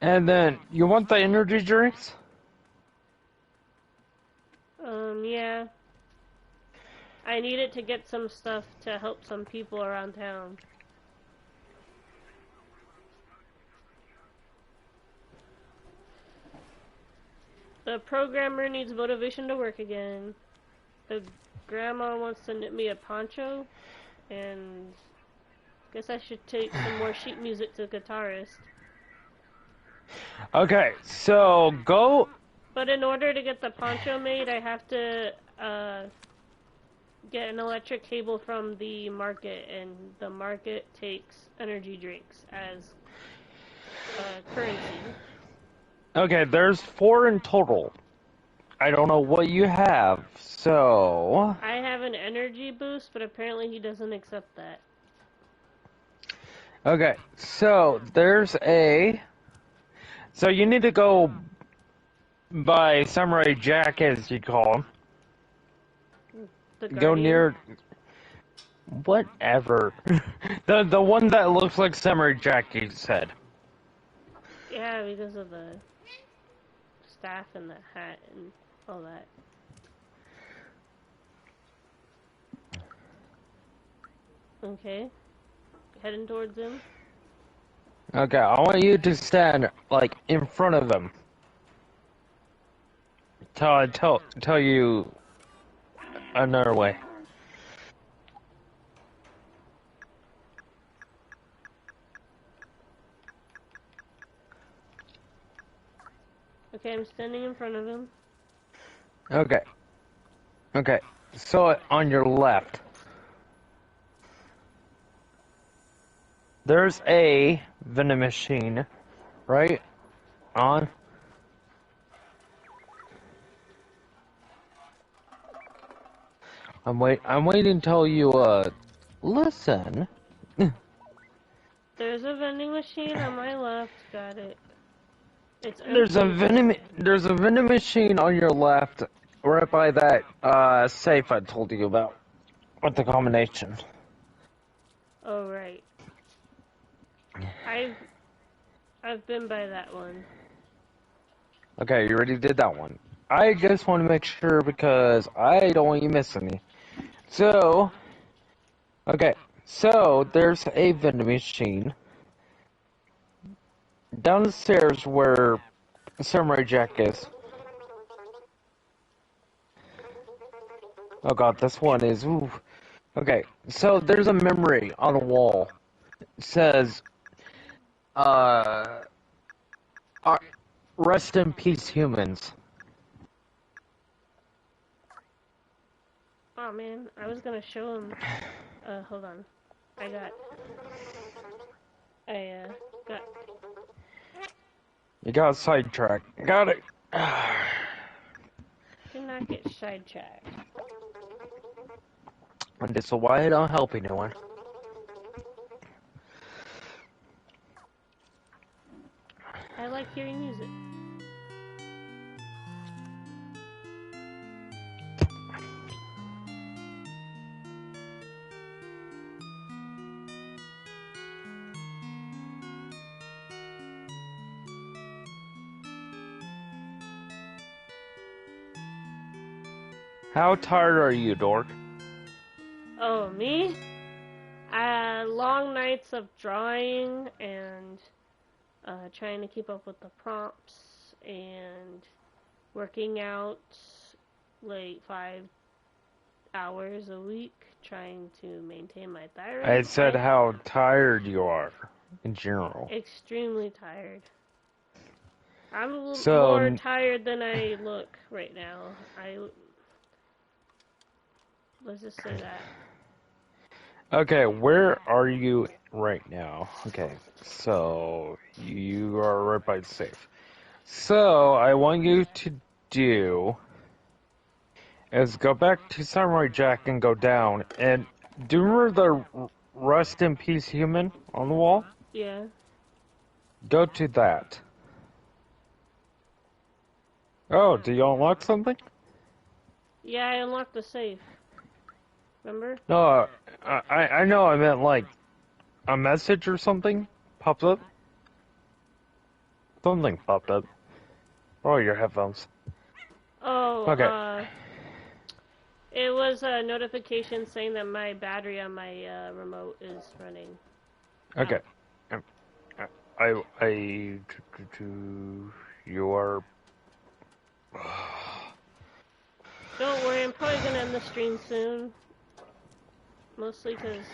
And then, you want the energy drinks? Yeah. I needed to get some stuff to help some people around town. The programmer needs motivation to work again. The grandma wants to knit me a poncho. And guess I should take some more sheet music to the guitarist. Okay, so go. But in order to get the poncho made, I have to get an electric cable from the market, and the market takes energy drinks as currency. Okay, there's 4 in total. I don't know what you have, so. I have an energy boost, but apparently he doesn't accept that. Okay, so there's a. So you need to go by Samurai Jack, as you call him. The Go Guardian. near. Whatever. the one that looks like Samurai Jack, you said. Yeah, because of the staff and the hat and all that. Okay. Heading towards him. Okay, I want you to stand, like, in front of him. Tell you another way. Okay, I'm standing in front of him. Okay. Okay, so on your left, there's a vending machine, right? On. I'm waiting till you, listen. There's a vending machine on my left. Got it. It's There's empty. there's a vending machine on your left, right by that, safe I told you about. With the combination. Oh, right. I've been by that one. Okay, you already did that one. I just want to make sure because I don't want you missing me. So, okay, so there's a vending machine down the stairs where Samurai Jack is. Oh god, this one is. Ooh. Okay, so there's a memory on a wall. It says, uh, rest in peace, humans. Oh man, I was gonna show him. Hold on. I got. You got sidetracked. Got it. Did not get sidetracked. And this is why I don't help anyone. I like hearing music. How tired are you, dork? Oh, me? Long nights of drawing and trying to keep up with the prompts and working out like 5 hours a week trying to maintain my thyroid. I said how tired you are in general. Extremely tired. I'm a little So, more tired than I look right now. Let's just say that. okay, where are you right now? Okay, so you are right by the safe. So, I want you to do is go back to Samurai Jack and go down. And do you remember the Rest in Peace human on the wall? Yeah. Go to that. Oh, do you unlock something? Yeah, I unlocked the safe. Remember? No, I know I meant like a message or something popped up. Something popped up. Oh, your headphones. Oh, Okay. it was a notification saying that my battery on my remote is running. Okay. You are. Don't worry, I'm probably gonna end the stream soon. Mostly because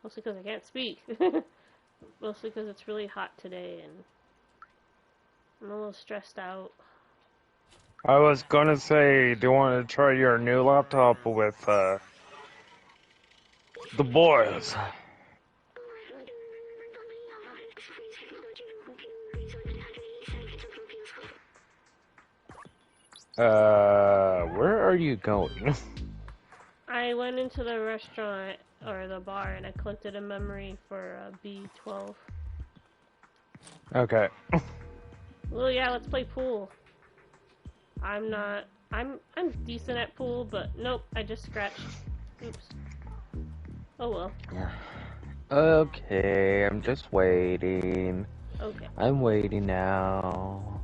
mostly because I can't speak. Mostly because it's really hot today and I'm a little stressed out. I was gonna say, do you want to try your new laptop with the boys? Where are you going? I went into the restaurant or the bar and I collected a memory for B12. Okay. Well, yeah, let's play pool. I'm decent at pool, but nope, I just scratched. Oops. Oh well. Okay, I'm just waiting. Okay. I'm waiting now.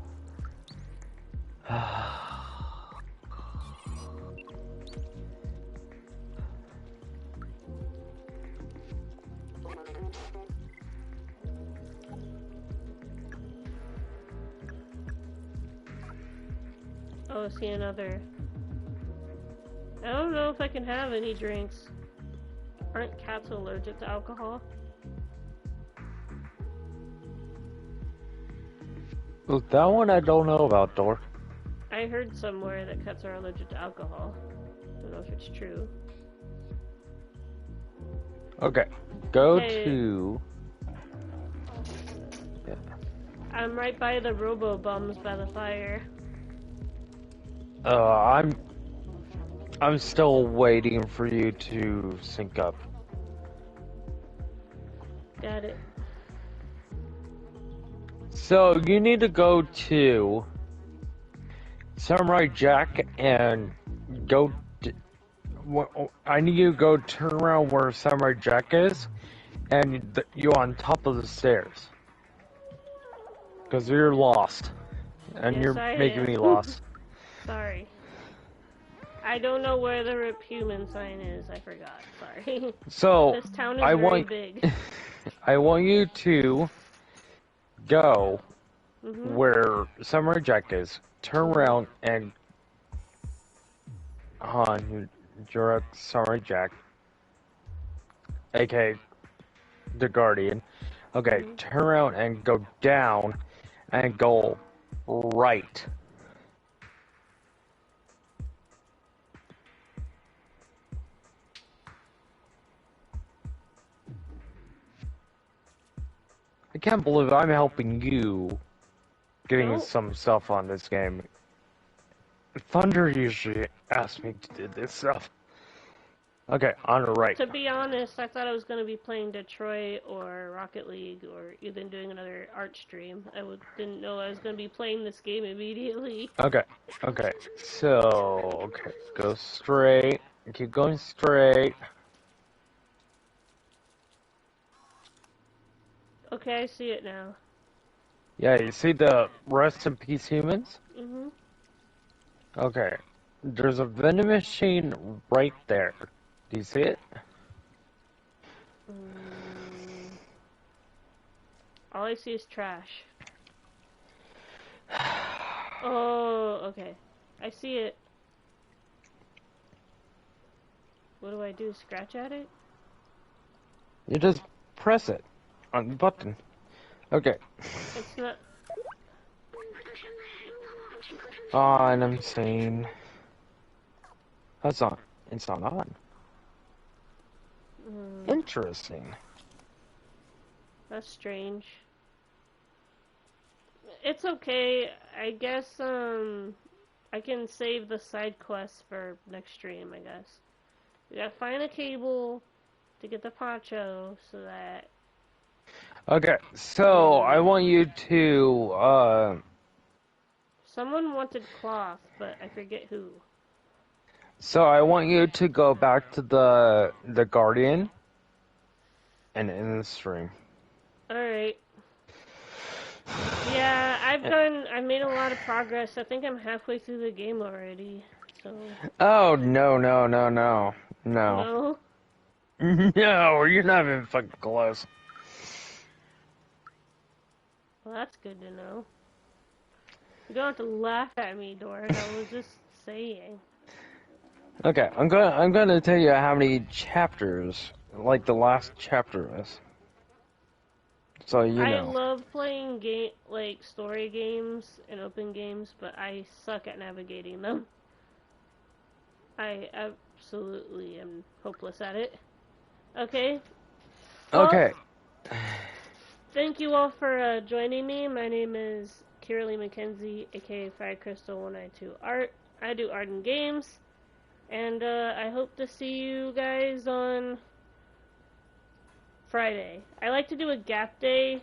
Oh, see another. I don't know if I can have any drinks. Aren't cats allergic to alcohol? Well, that one I don't know about, Dork. I heard somewhere that cats are allergic to alcohol. I don't know if it's true. Okay, go Hey. to... Yeah. I'm right by the robo bums by the fire. I'm still waiting for you to sync up. Got it. So, you need to go to Samurai Jack and go... I need you to go turn around where Samurai Jack is, and you're on top of the stairs. Because you're lost. And Yes, you're I making am. me lost. Sorry. I don't know where the RIP human sign is. I forgot. Sorry. So, This town is I very want... big. I want you to go Mm-hmm. where Samurai Jack is, turn around and you're at Samurai Jack, aka the Guardian. Okay, turn around and go down and go right. I can't believe I'm helping you getting Nope. some stuff on this game. Thunder usually asks me to do this stuff. Okay, on the right. To be honest, I thought I was going to be playing Detroit or Rocket League or even doing another art stream. Didn't know I was going to be playing this game immediately. Okay, so, go straight, keep going straight. Okay, I see it now. Yeah, you see the Rest in Peace humans? Mm-hmm. Okay, there's a vending machine right there. Do you see it? All I see is trash. Oh, okay. I see it. What do I do? Scratch at it? You just press it on the button. Okay. It's not. Oh, and I'm saying that's not. It's not on. Interesting. That's strange. It's okay. I guess I can save the side quests for next stream, I guess. We gotta find a cable to get the poncho so that Okay, so I want you to someone wanted cloth, but I forget who. so I want you to go back to the Guardian and in the stream. Alright. Yeah, I've made a lot of progress. I think I'm halfway through the game already. So Oh no no no no no no? no! You're not even fucking close. Well, that's good to know. You don't have to laugh at me, Dork. I was just saying. Okay, I'm gonna tell you how many chapters, like the last chapter is. So you I know. love playing story games and open games, but I suck at navigating them. I absolutely am hopeless at it. Okay. Well, Okay. thank you all for joining me. My name is Kiralee McKenzie, aka FireCrystal192 Art. I do art and games, and I hope to see you guys on Friday. I like to do a gap day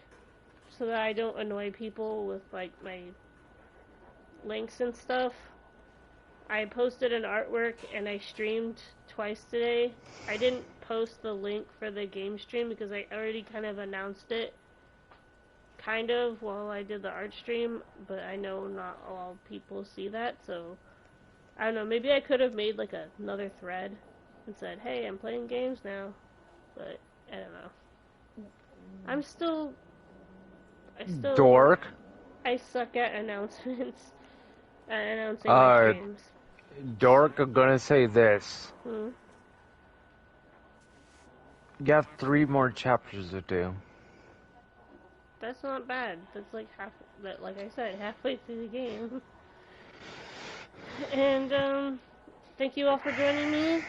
so that I don't annoy people with like my links and stuff. I posted an artwork and I streamed twice today. I didn't post the link for the game stream because I already kind of announced it while I did the art stream, but I know not all people see that, so I don't know, maybe I could have made like another thread and said, hey, I'm playing games now, but I don't know. I still Dork. I suck at announcements. At announcing my streams. Dork, I'm gonna say this. Hmm? You have 3 more chapters to do. That's not bad. That's like like I said, halfway through the game. And thank you all for joining me.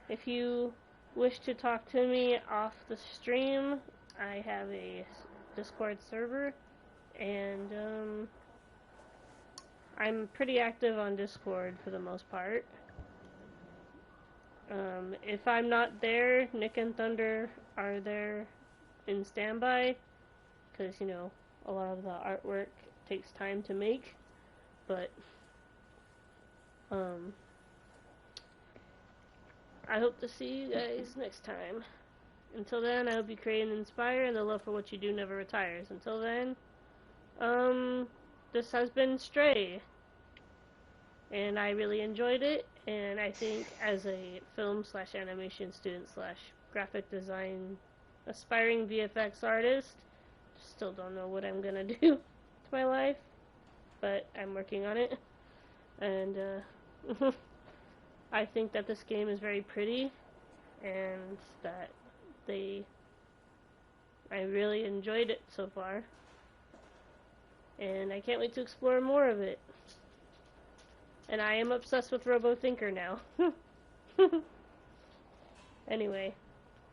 If you wish to talk to me off the stream, I have a Discord server, and I'm pretty active on Discord for the most part. If I'm not there, Nick and Thunder are there in standby, because, you know, a lot of the artwork takes time to make, but I hope to see you guys next time. Until then, I hope you create and inspire, and the love for what you do never retires. Until then, this has been Stray, and I really enjoyed it, and I think as a film/animation student/graphic design aspiring VFX artist, still don't know what I'm gonna do to my life, but I'm working on it, and I think that this game is very pretty, and that I really enjoyed it so far, and I can't wait to explore more of it. And I am obsessed with RoboThinker now. Anyway,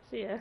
see ya.